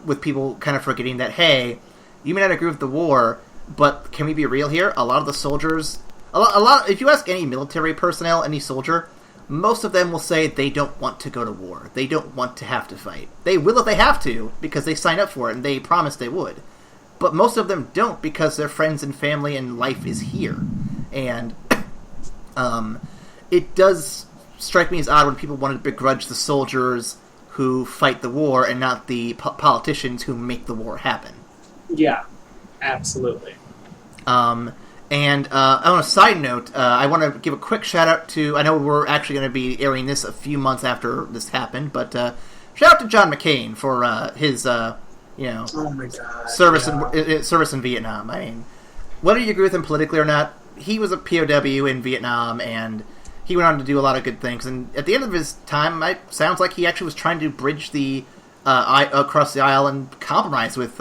with people kind of forgetting that, hey, you may not agree with the war, but can we be real here? A lot of the soldiers... if you ask any military personnel, any soldier, most of them will say they don't want to go to war. They don't want to have to fight. They will if they have to, because they signed up for it and they promised they would. But most of them don't because their friends and family and life is here. And it does strike me as odd when people want to begrudge the soldiers who fight the war and not the politicians who make the war happen. Yeah, absolutely. And on a side note, I want to give a quick shout out to... I know we're actually going to be airing this a few months after this happened, but shout out to John McCain for his... oh my God, service in Vietnam. I mean, whether you agree with him politically or not, he was a POW in Vietnam, and he went on to do a lot of good things. And at the end of his time, it sounds like he actually was trying to bridge the across the aisle and compromise with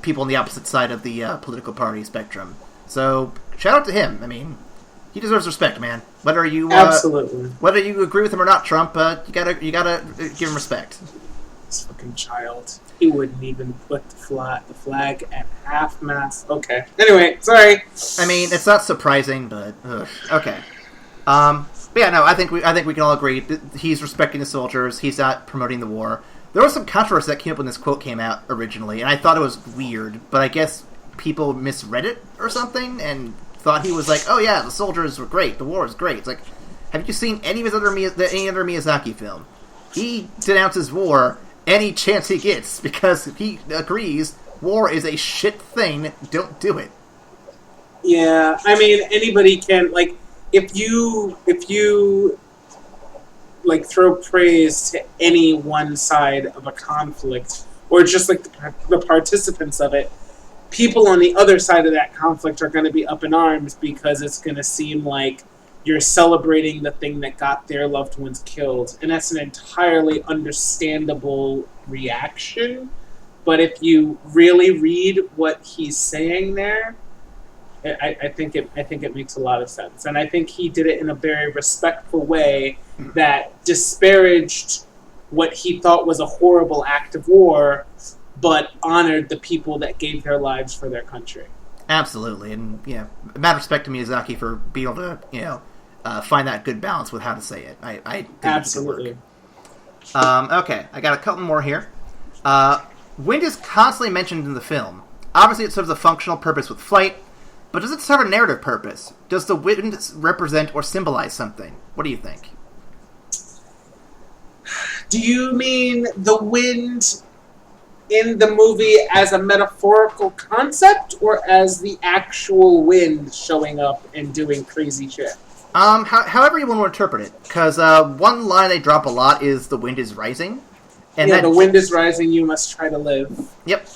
people on the opposite side of the political party spectrum. So shout out to him. I mean, he deserves respect, man. Whether you absolutely whether you agree with him or not, Trump, you gotta give him respect. This fucking child. He wouldn't even put the flag at half-mast. Okay. Anyway, sorry. I mean, it's not surprising, but okay. But yeah, no, I think we can all agree that he's respecting the soldiers. He's not promoting the war. There was some controversy that came up when this quote came out originally, and I thought it was weird, but I guess people misread it or something and thought he was like, "Oh yeah, the soldiers were great. The war is great." It's like, have you seen any of his any other Miyazaki film? He denounces war any chance he gets because he agrees war is a shit thing. Don't do it. Yeah, I mean, anybody can, like, if you like throw praise to any one side of a conflict, or just like the participants of it, people on the other side of that conflict are going to be up in arms because it's going to seem like you're celebrating the thing that got their loved ones killed. And that's an entirely understandable reaction. But if you really read what he's saying there, I think it makes a lot of sense. And I think he did it in a very respectful way that disparaged what he thought was a horrible act of war, but honored the people that gave their lives for their country. Absolutely. And, mad respect to Miyazaki for being able to, find that good balance with how to say it. I think absolutely. It okay, I got a couple more here. Wind is constantly mentioned in the film. Obviously, it serves a functional purpose with flight, but does it serve a narrative purpose? Does the wind represent or symbolize something? What do you think? Do you mean the wind in the movie as a metaphorical concept, or as the actual wind showing up and doing crazy shit? However you want to interpret it, because one line they drop a lot is "the wind is rising," and the wind is rising. You must try to live. Yep.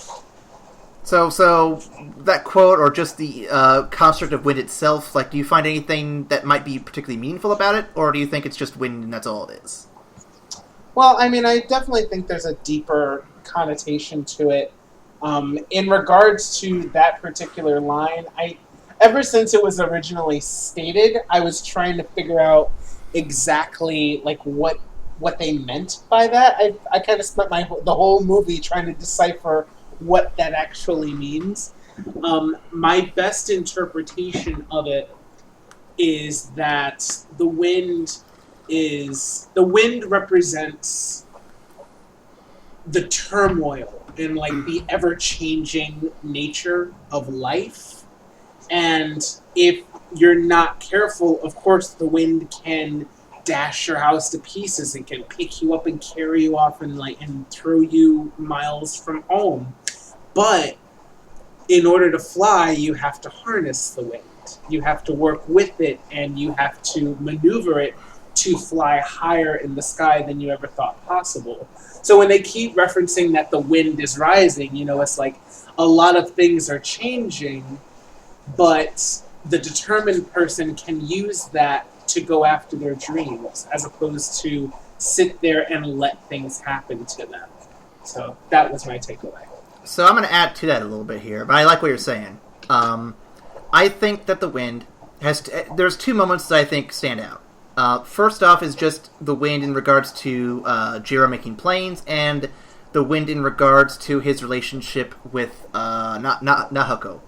So that quote, or just the construct of wind itself, like, do you find anything that might be particularly meaningful about it, or do you think it's just wind and that's all it is? Well, I mean, I definitely think there's a deeper connotation to it. In regards to that particular line, ever since it was originally stated, I was trying to figure out exactly like what they meant by that. I kind of spent the whole movie trying to decipher what that actually means. My best interpretation of it is that the wind represents the turmoil and like the ever-changing nature of life. And if you're not careful, of course the wind can dash your house to pieces and can pick you up and carry you off and throw you miles from home. But in order to fly, you have to harness the wind. You have to work with it, and you have to maneuver it to fly higher in the sky than you ever thought possible. So when they keep referencing that the wind is rising, it's like a lot of things are changing, but the determined person can use that to go after their dreams, as opposed to sit there and let things happen to them. So that was my takeaway. So I'm going to add to that a little bit here, but I like what you're saying. I think that the wind there's two moments that I think stand out. First off is just the wind in regards to Jiro making planes, and the wind in regards to his relationship with Nahoko.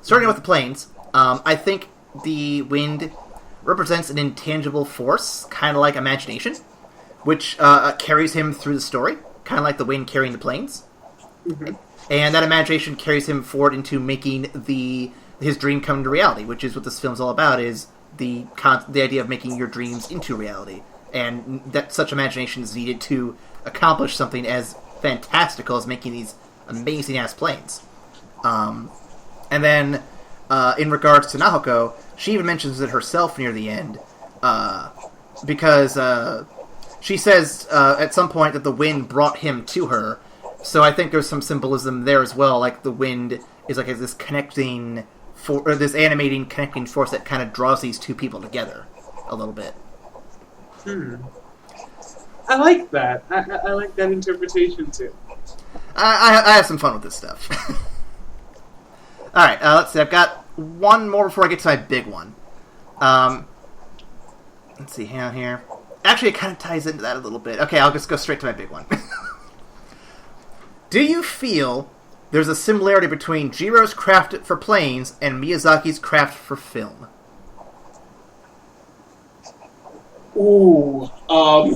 Starting with the planes, I think the wind represents an intangible force, kind of like imagination, which carries him through the story, kind of like the wind carrying the planes. Mm-hmm. And that imagination carries him forward into making his dream come to reality, which is what this film's all about, is the idea of making your dreams into reality. And that such imagination is needed to accomplish something as fantastical as making these amazing-ass planes. And then, in regards to Nahoko, she even mentions it herself near the end, because she says at some point that the wind brought him to her. So I think there's some symbolism there as well, like the wind is like this connecting, this animating connecting force that kind of draws these two people together a little bit. I like that. I like that interpretation too. I have some fun with this stuff. All right, let's see. I've got one more before I get to my big one. Let's see here. Actually, it kind of ties into that a little bit. Okay, I'll just go straight to my big one. Do you feel there's a similarity between Jiro's craft for planes and Miyazaki's craft for film? Ooh. Do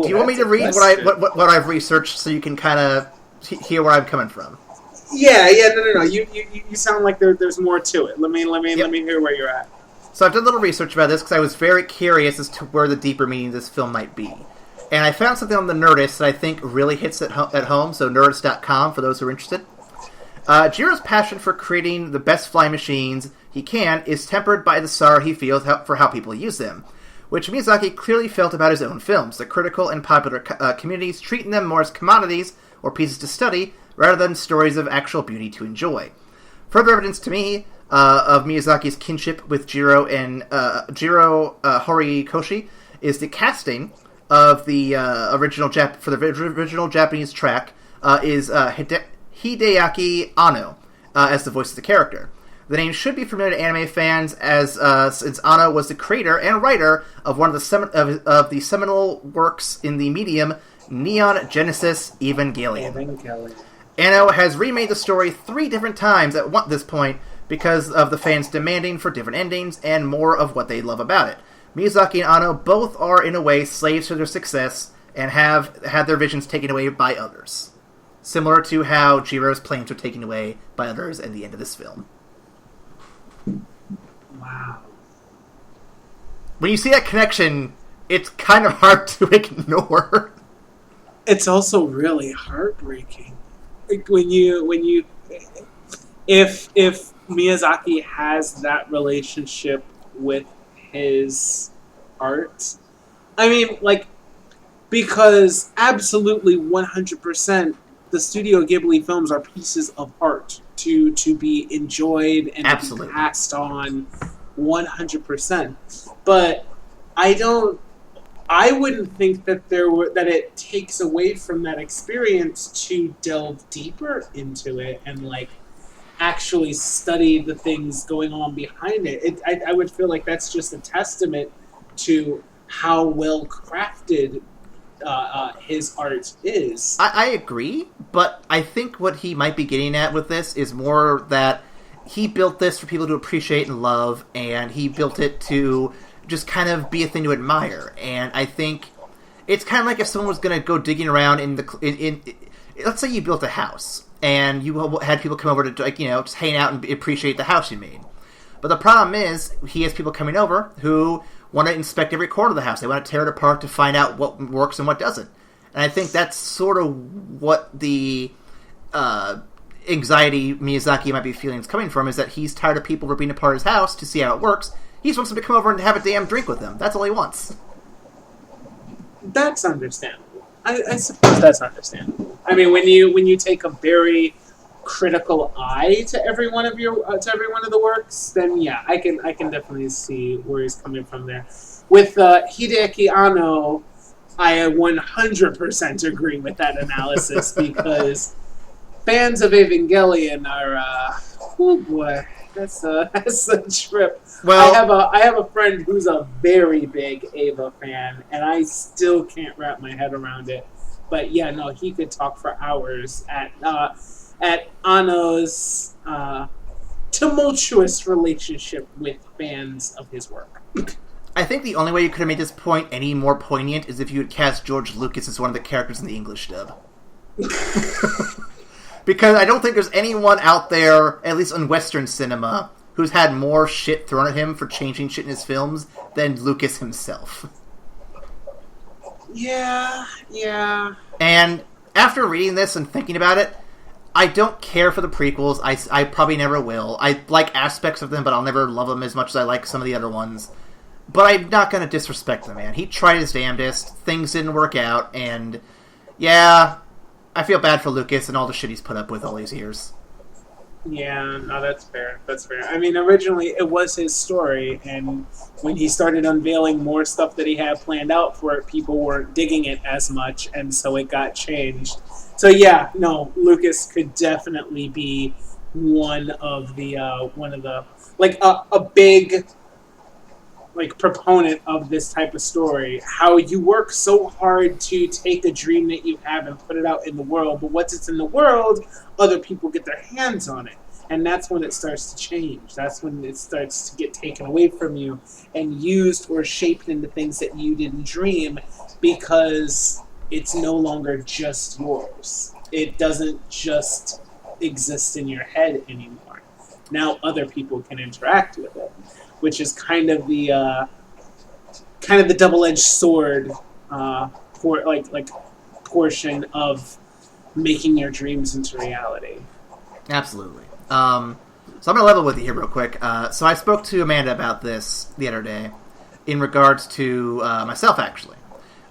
you want me to read what I've researched so you can kind of hear where I'm coming from? Yeah. No. You sound like there's more to it. Let me hear where you're at. So I've done a little research about this because I was very curious as to where the deeper meaning of this film might be. And I found something on the Nerdist that I think really hits at home, so nerdist.com for those who are interested. Jiro's passion for creating the best flying machines he can is tempered by the sorrow he feels for how people use them, which Miyazaki clearly felt about his own films, the critical and popular communities treating them more as commodities or pieces to study rather than stories of actual beauty to enjoy. Further evidence to me of Miyazaki's kinship with Jiro and Jiro Horikoshi is the casting of the original Japanese track is Hideaki Anno as the voice of the character. The name should be familiar to anime fans, as since Anno was the creator and writer of one of the seminal works in the medium, Neon Genesis Evangelion. Anno has remade the story 3 different times at this point because of the fans demanding for different endings and more of what they love about it. Miyazaki and Anno both are, in a way, slaves to their success and have had their visions taken away by others. Similar to how Jiro's plans were taken away by others at the end of this film. Wow. When you see that connection, it's kind of hard to ignore. It's also really heartbreaking. Like if Miyazaki has that relationship with his art, I mean, like, because absolutely 100% the Studio Ghibli films are pieces of art to be enjoyed and to be passed on 100%. But I wouldn't think that that it takes away from that experience to delve deeper into it and like actually study the things going on behind it. I would feel like that's just a testament to how well crafted his art is. I agree, but I think what he might be getting at with this is more that he built this for people to appreciate and love, and he built it to just kind of be a thing to admire. And I think it's kind of like if someone was going to go digging around in let's say you built a house and you had people come over to, like, you know, just hang out and appreciate the house you made. But the problem is he has people coming over who want to inspect every corner of the house. They want to tear it apart to find out what works and what doesn't. And I think that's sort of what the anxiety Miyazaki might be feeling is coming from, is that he's tired of people ripping apart his house to see how it works. He just wants them to come over and have a damn drink with him. That's all he wants. That's understandable. I suppose that's understandable. I mean, when you take a very critical eye to every one of the works, then yeah, I can definitely see where he's coming from there. With Hideaki Anno, I 100% agree with that analysis because fans of Evangelion are oh boy, that's a trip. Well, I have a friend who's a very big Eva fan, and I still can't wrap my head around it. But yeah, no, he could talk for hours at Anno's tumultuous relationship with fans of his work. I think the only way you could have made this point any more poignant is if you had cast George Lucas as one of the characters in the English dub. Because I don't think there's anyone out there, at least in Western cinema, who's had more shit thrown at him for changing shit in his films than Lucas himself. Yeah. And after reading this and thinking about it, I don't care for the prequels. I probably never will. I like aspects of them, but I'll never love them as much as I like some of the other ones. But I'm not going to disrespect the man. He tried his damnedest. Things didn't work out, and yeah, I feel bad for Lucas and all the shit he's put up with all these years. Yeah, no, that's fair. That's fair. I mean, originally it was his story, and when he started unveiling more stuff that he had planned out for it, people weren't digging it as much, and so it got changed. So yeah, no, Lucas could definitely be one of the like a big like proponent of this type of story. How you work so hard to take a dream that you have and put it out in the world, but once it's in the world, other people get their hands on it. And that's when it starts to change. That's when it starts to get taken away from you and used or shaped into things that you didn't dream, because it's no longer just yours. It doesn't just exist in your head anymore. Now other people can interact with it, which is kind of the double-edged sword for like portion of making your dreams into reality. Absolutely. So I'm going to level with you here real quick. So I spoke to Amanda about this the other day in regards to myself, actually.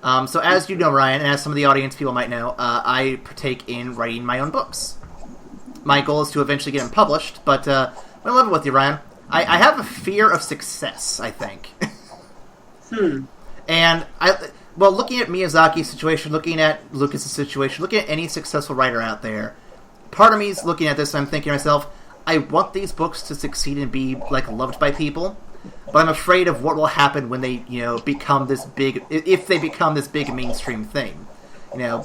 So as you know, Ryan, and as some of the audience people might know, I partake in writing my own books. My goal is to eventually get them published, but I'm going to level with you, Ryan. I have a fear of success, I think. And looking at Miyazaki's situation, looking at Lucas' situation, looking at any successful writer out there, part of me is looking at this and I'm thinking to myself, I want these books to succeed and be like loved by people, but I'm afraid of what will happen when they, become this big, if they become this big mainstream thing.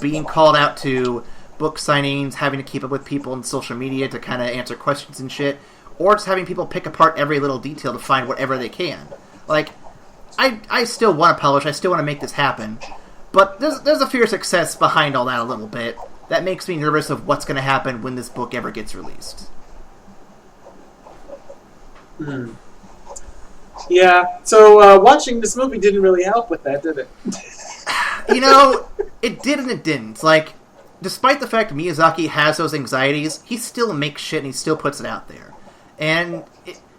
Being called out to book signings, having to keep up with people on social media to kind of answer questions and shit, or just having people pick apart every little detail to find whatever they can. Like, I still want to publish, I still want to make this happen, but there's a fear of success behind all that a little bit that makes me nervous of what's going to happen when this book ever gets released. Yeah, so watching this movie didn't really help with that, did it? It did and it didn't. Like, despite the fact Miyazaki has those anxieties, he still makes shit and he still puts it out there. And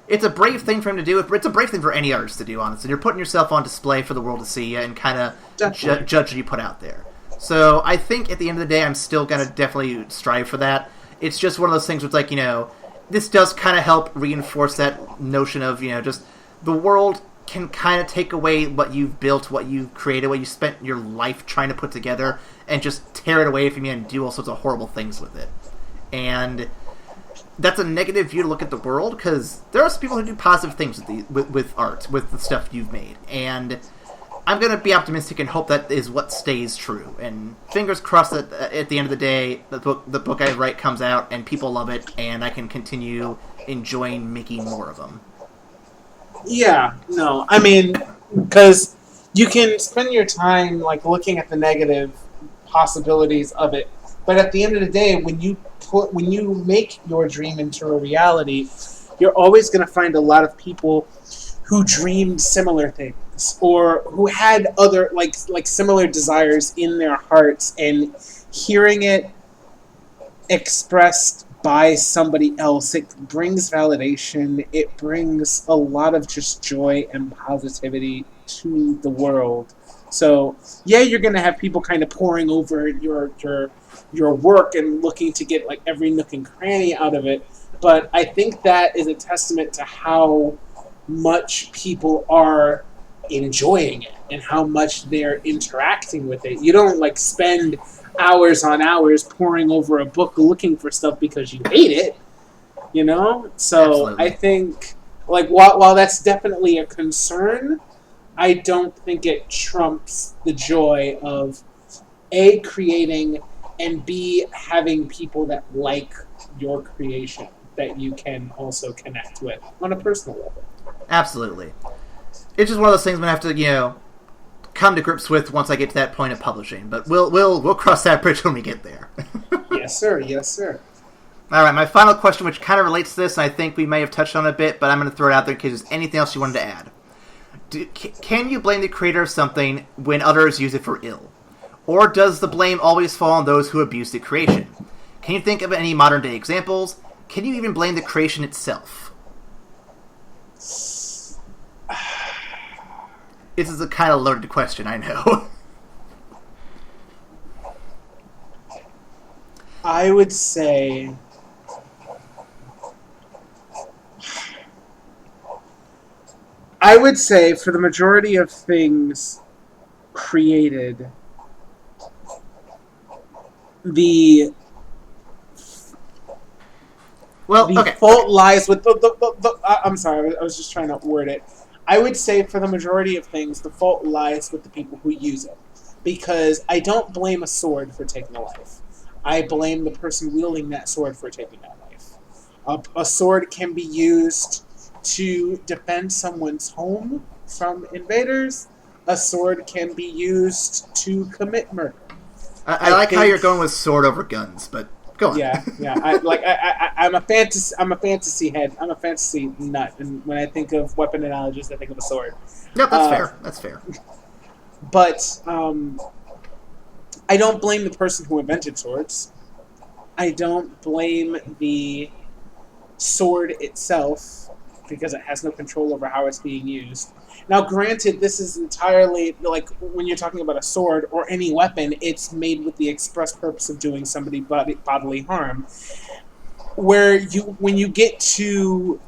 it's a brave thing for him to do. It's a brave thing for any artist to do, honestly. You're putting yourself on display for the world to see and kind of judge what you put out there. So I think at the end of the day, I'm still going to definitely strive for that. It's just one of those things where it's like, this does kind of help reinforce that notion of, just the world can kind of take away what you've built, what you've created, what you spent your life trying to put together, and just tear it away from you and do all sorts of horrible things with it. And that's a negative view to look at the world, because there are some people who do positive things with art, with the stuff you've made. And I'm going to be optimistic and hope that is what stays true. And fingers crossed that at the end of the day, the book I write comes out and people love it, and I can continue enjoying making more of them. Yeah, no, I mean, because you can spend your time looking at the negative possibilities of it, but at the end of the day, when you make your dream into a reality, you're always going to find a lot of people who dreamed similar things, or who had other similar desires in their hearts, and hearing it expressed by somebody else, it brings validation, it brings a lot of just joy and positivity to the world. So yeah, you're gonna have people kind of poring over your work and looking to get every nook and cranny out of it, but I think that is a testament to how much people are enjoying it and how much they're interacting with it. You don't spend hours on hours poring over a book looking for stuff because you hate it, So Absolutely. I think while that's definitely a concern, I don't think it trumps the joy of A, creating, and B, having people that like your creation that you can also connect with on a personal level. Absolutely. It's just one of those things I'm going to have to, come to grips with once I get to that point of publishing. But we'll cross that bridge when we get there. Yes, sir. Yes, sir. All right, my final question, which kind of relates to this, and I think we may have touched on it a bit, but I'm going to throw it out there in case there's anything else you wanted to add. Can you blame the creator of something when others use it for ill? Or does the blame always fall on those who abuse the creation? Can you think of any modern-day examples? Can you even blame the creation itself? This is a kind of loaded question, I know. I would say for the majority of things created, the fault lies with I'm sorry, I was just trying to word it. I would say for the majority of things, the fault lies with the people who use it. Because I don't blame a sword for taking a life. I blame the person wielding that sword for taking that life. A sword can be used to defend someone's home from invaders. A sword can be used to commit murder. I like how you're going with sword over guns, but go on. Yeah. I'm a fantasy head. I'm a fantasy nut, and when I think of weapon analogies, I think of a sword. Yep, that's fair. That's fair. But I don't blame the person who invented swords. I don't blame the sword itself because it has no control over how it's being used. Now, granted, this is entirely when you're talking about a sword or any weapon, it's made with the express purpose of doing somebody bodily harm. When you get to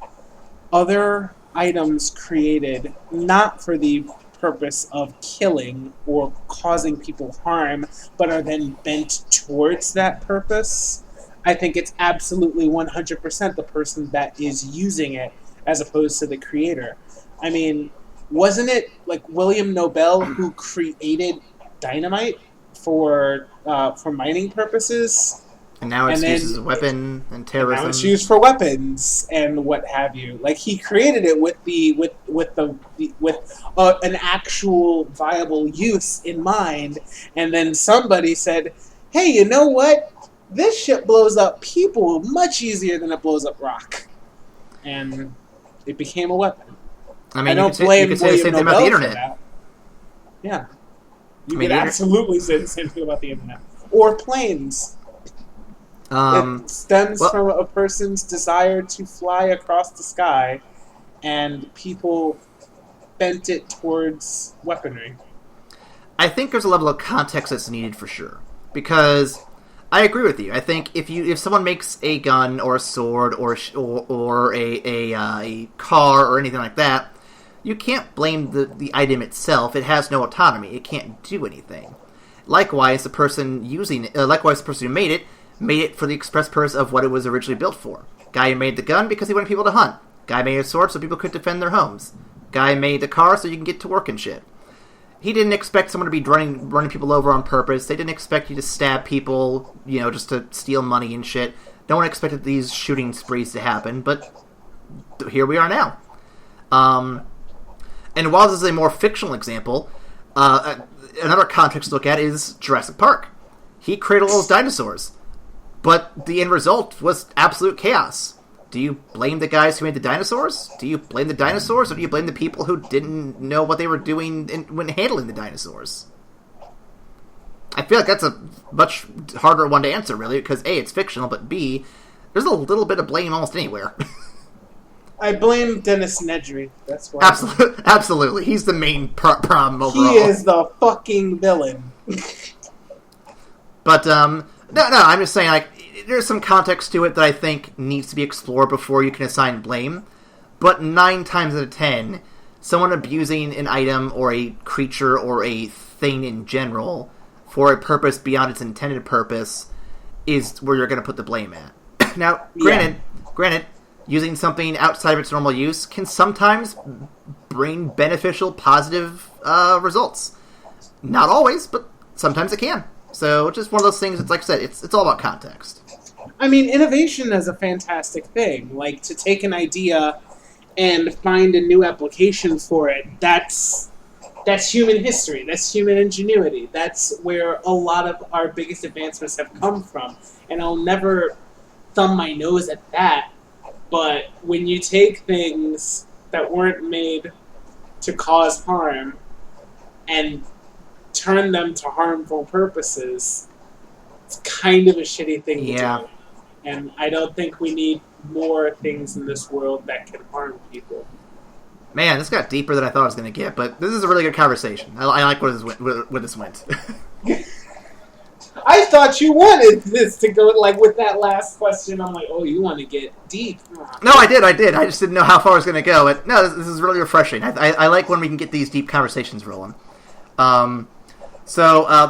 other items created not for the purpose of killing or causing people harm, but are then bent towards that purpose, I think it's absolutely 100% the person that is using it as opposed to the creator. I mean, wasn't it William Nobel who created dynamite for mining purposes? And now it's used as a weapon and terrorism. Now it's used for weapons and what have you. He created it with an actual viable use in mind, and then somebody said, "Hey, you know what? This shit blows up people much easier than it blows up rock," and it became a weapon. I mean, I don't blame William Nobel for that. Yeah, you could absolutely say the same thing about the internet or planes. It stems from a person's desire to fly across the sky, and people bent it towards weaponry. I think there's a level of context that's needed for sure. Because I agree with you. I think if someone makes a gun or a sword or a car or anything like that, you can't blame the item itself. It has no autonomy. It can't do anything. Likewise, the person who made it for the express purpose of what it was originally built for. Guy who made the gun because he wanted people to hunt. Guy made a sword so people could defend their homes. Guy made the car so you can get to work and shit. He didn't expect someone to be running people over on purpose. They didn't expect you to stab people, just to steal money and shit. No one expected these shooting sprees to happen, but here we are now. And while this is a more fictional example, another context to look at is Jurassic Park. He created all those dinosaurs, but the end result was absolute chaos. Do you blame the guys who made the dinosaurs? Do you blame the dinosaurs, or do you blame the people who didn't know what they were doing when handling the dinosaurs? I feel like that's a much harder one to answer, really, because A, it's fictional, but B, there's a little bit of blame almost anywhere. I blame Dennis Nedry. That's why. Absolutely. He's the main problem overall. He is the fucking villain. But, no, I'm just saying, there's some context to it that I think needs to be explored before you can assign blame. But 9 times out of 10, someone abusing an item or a creature or a thing in general for a purpose beyond its intended purpose is where you're going to put the blame at. Now, granted, using something outside of its normal use can sometimes bring beneficial, positive results. Not always, but sometimes it can. So, just one of those things, it's like I said, it's all about context. I mean, innovation is a fantastic thing. Like, to take an idea and find a new application for it, that's human history. That's human ingenuity. That's where a lot of our biggest advancements have come from. And I'll never thumb my nose at that. But when you take things that weren't made to cause harm and turn them to harmful purposes, it's kind of a shitty thing to do. And I don't think we need more things in this world that can harm people. Man, this got deeper than I thought it was going to get, but this is a really good conversation. I like where this went. I thought you wanted this to go, with that last question. I'm like, oh, you want to get deep. No, I did. I just didn't know how far I was going to go. But no, this is really refreshing. I like when we can get these deep conversations rolling. So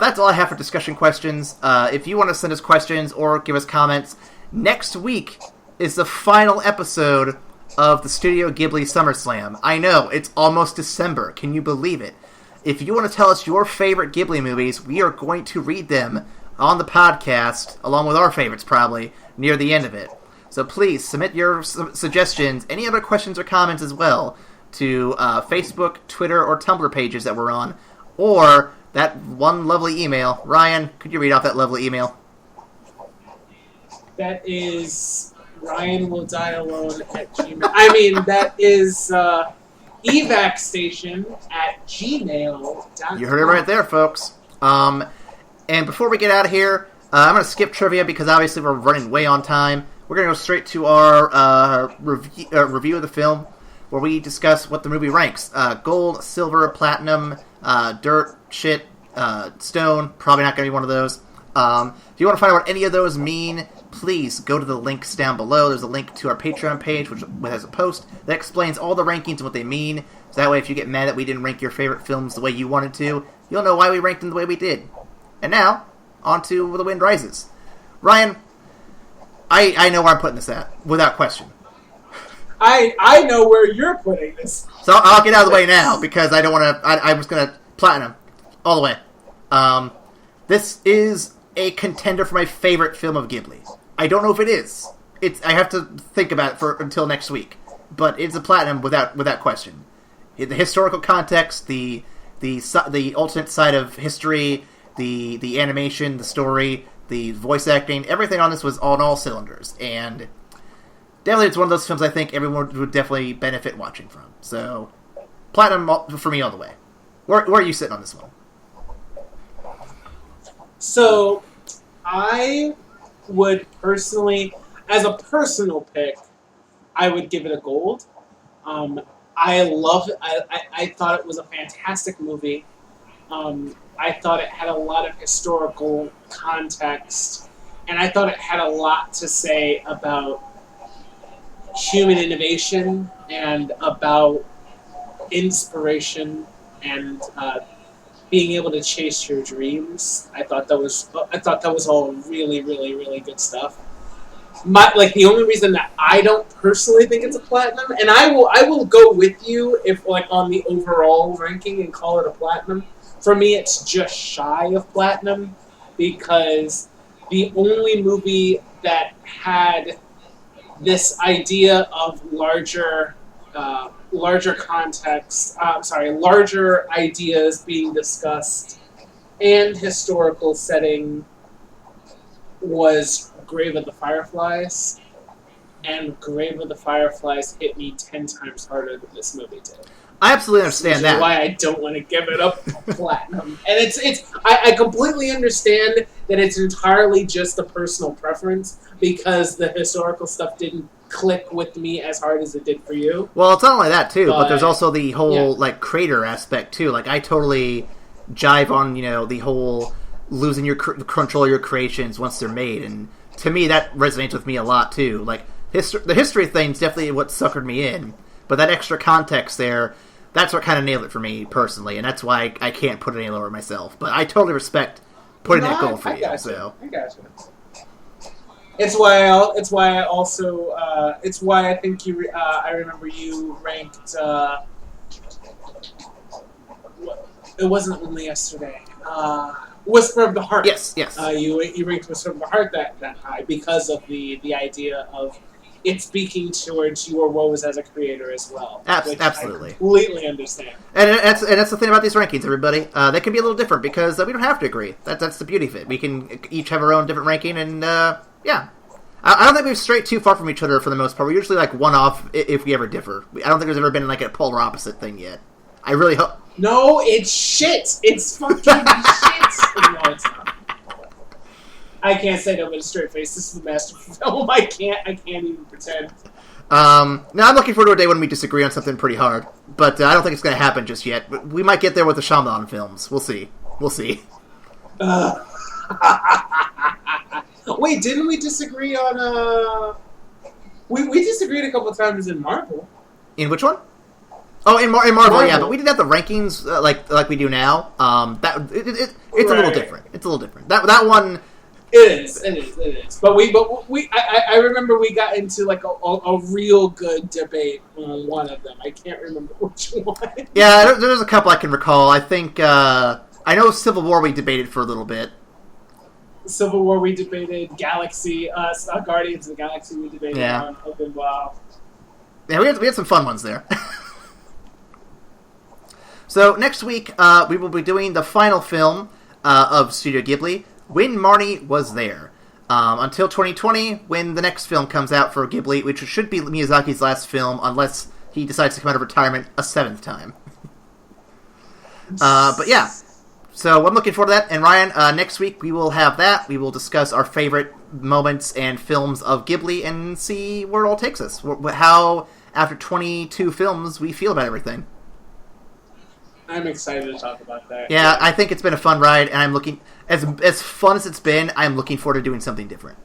that's all I have for discussion questions. If you want to send us questions or give us comments, next week is the final episode of the Studio Ghibli Summerslam. I know, it's almost December. Can you believe it? If you want to tell us your favorite Ghibli movies, we are going to read them on the podcast, along with our favorites probably, near the end of it. So please, submit your suggestions, any other questions or comments as well, to Facebook, Twitter, or Tumblr pages that we're on, or that one lovely email. Ryan, could you read off that lovely email? That is RyanWillDieAlone@gmail. I mean, that is evacstation@gmail.com. You heard it right there, folks. And before we get out of here, I'm going to skip trivia because obviously we're running way on time. We're going to go straight to our review of the film, where we discuss what the movie ranks. Gold, silver, platinum, dirt, shit, stone. Probably not going to be one of those. If you want to find out what any of those mean, please go to the links down below. There's a link to our Patreon page, which has a post that explains all the rankings and what they mean. So that way, if you get mad that we didn't rank your favorite films the way you wanted to, you'll know why we ranked them the way we did. And now, on to Where the Wind Rises. Ryan, I know where I'm putting this at, without question. I know where you're putting this. So I'll get out of the way now, because I don't want to... I was going to platinum all the way. This is a contender for my favorite film of Ghibli. I don't know if it is. I have to think about it until next week. But it's a platinum without question. The historical context, the alternate side of history, the animation, the story, the voice acting, everything on this was on all cylinders. And definitely it's one of those films I think everyone would definitely benefit watching from. So, platinum for me all the way. Where are you sitting on this one? So, I would personally, as a personal pick, I would give it a gold. I love it. I thought it was a fantastic movie. I thought it had a lot of historical context, and I thought it had a lot to say about human innovation and about inspiration and being able to chase your dreams. I thought that was all really, really, really good stuff. The only reason that I don't personally think it's a platinum, and I will go with you if on the overall ranking and call it a platinum. For me, it's just shy of platinum because the only movie that had this idea of larger context, larger ideas being discussed and historical setting was Grave of the Fireflies, and Grave of the Fireflies hit me 10 times harder than this movie did. I absolutely understand that. Why I don't want to give it a platinum. And I completely understand that it's entirely just a personal preference because the historical stuff didn't click with me as hard as it did for you. Well, it's not only that too, but there's also the whole creator aspect too. I totally jive on the whole losing your control of your creations once they're made, and to me that resonates with me a lot too. The history thing's definitely what suckered me in, but that extra context there, that's what kind of nailed it for me personally, and that's why I can't put it any lower myself. But I totally respect putting that goal for you. I got you. It's why I think you. I remember you ranked. It wasn't only yesterday. Whisper of the Heart. Yes. You ranked Whisper of the Heart that high because of the idea of it speaking towards your woes as a creator as well. Absolutely. I completely understand. And that's the thing about these rankings, everybody. They can be a little different because we don't have to agree. That's the beauty of it. We can each have our own different ranking, and yeah. I don't think we've strayed too far from each other for the most part. We're usually one off if we ever differ. I don't think there's ever been a polar opposite thing yet. I really hope. No, it's shit. It's fucking shit. No, it's not. I can't say that with a straight face. This is a masterful film. I can't even pretend. Now I'm looking forward to a day when we disagree on something pretty hard, but I don't think it's going to happen just yet. But we might get there with the Shyamalan films. We'll see. Wait, didn't we disagree on We disagreed a couple of times in Marvel. In which one? Oh, in Marvel, yeah, but we didn't have the rankings like we do now. It's a little different. It's a little different. That one. It is. But I remember we got into a real good debate on one of them. I can't remember which one. Yeah, there's a couple I can recall. I think I know Civil War we debated for a little bit. Civil War we debated. Galaxy, Guardians of the Galaxy we debated on. Open Wow. Yeah, we had some fun ones there. So next week we will be doing the final film of Studio Ghibli, When Marnie Was There. Until 2020, when the next film comes out for Ghibli, which should be Miyazaki's last film, unless he decides to come out of retirement a 7th time. But yeah, so I'm looking forward to that. And Ryan, next week we will have that. We will discuss our favorite moments and films of Ghibli and see where it all takes us. How, after 22 films, we feel about everything. I'm excited to talk about that. Yeah, I think it's been a fun ride, and I'm looking... As fun as it's been, I'm looking forward to doing something different.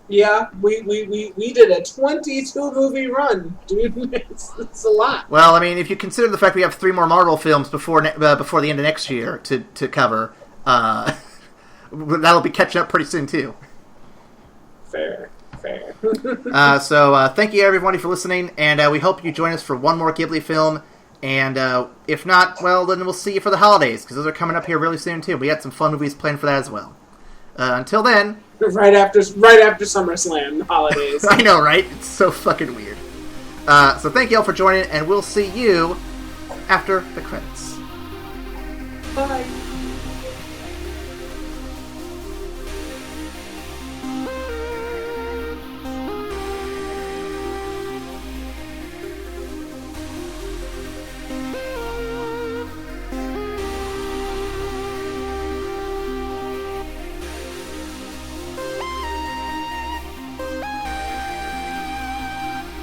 Yeah, we did a 22-movie run, dude. It's a lot. Well, I mean, if you consider the fact we have 3 more Marvel films before the end of next year to cover, that'll be catching up pretty soon, too. Fair. So thank you, everybody, for listening, and we hope you join us for one more Ghibli film. And if not, well, then we'll see you for the holidays, because those are coming up here really soon, too. We got some fun movies planned for that as well. Until then... Right after SummerSlam holidays. I know, right? It's so fucking weird. So thank you all for joining, and we'll see you after the credits. Bye.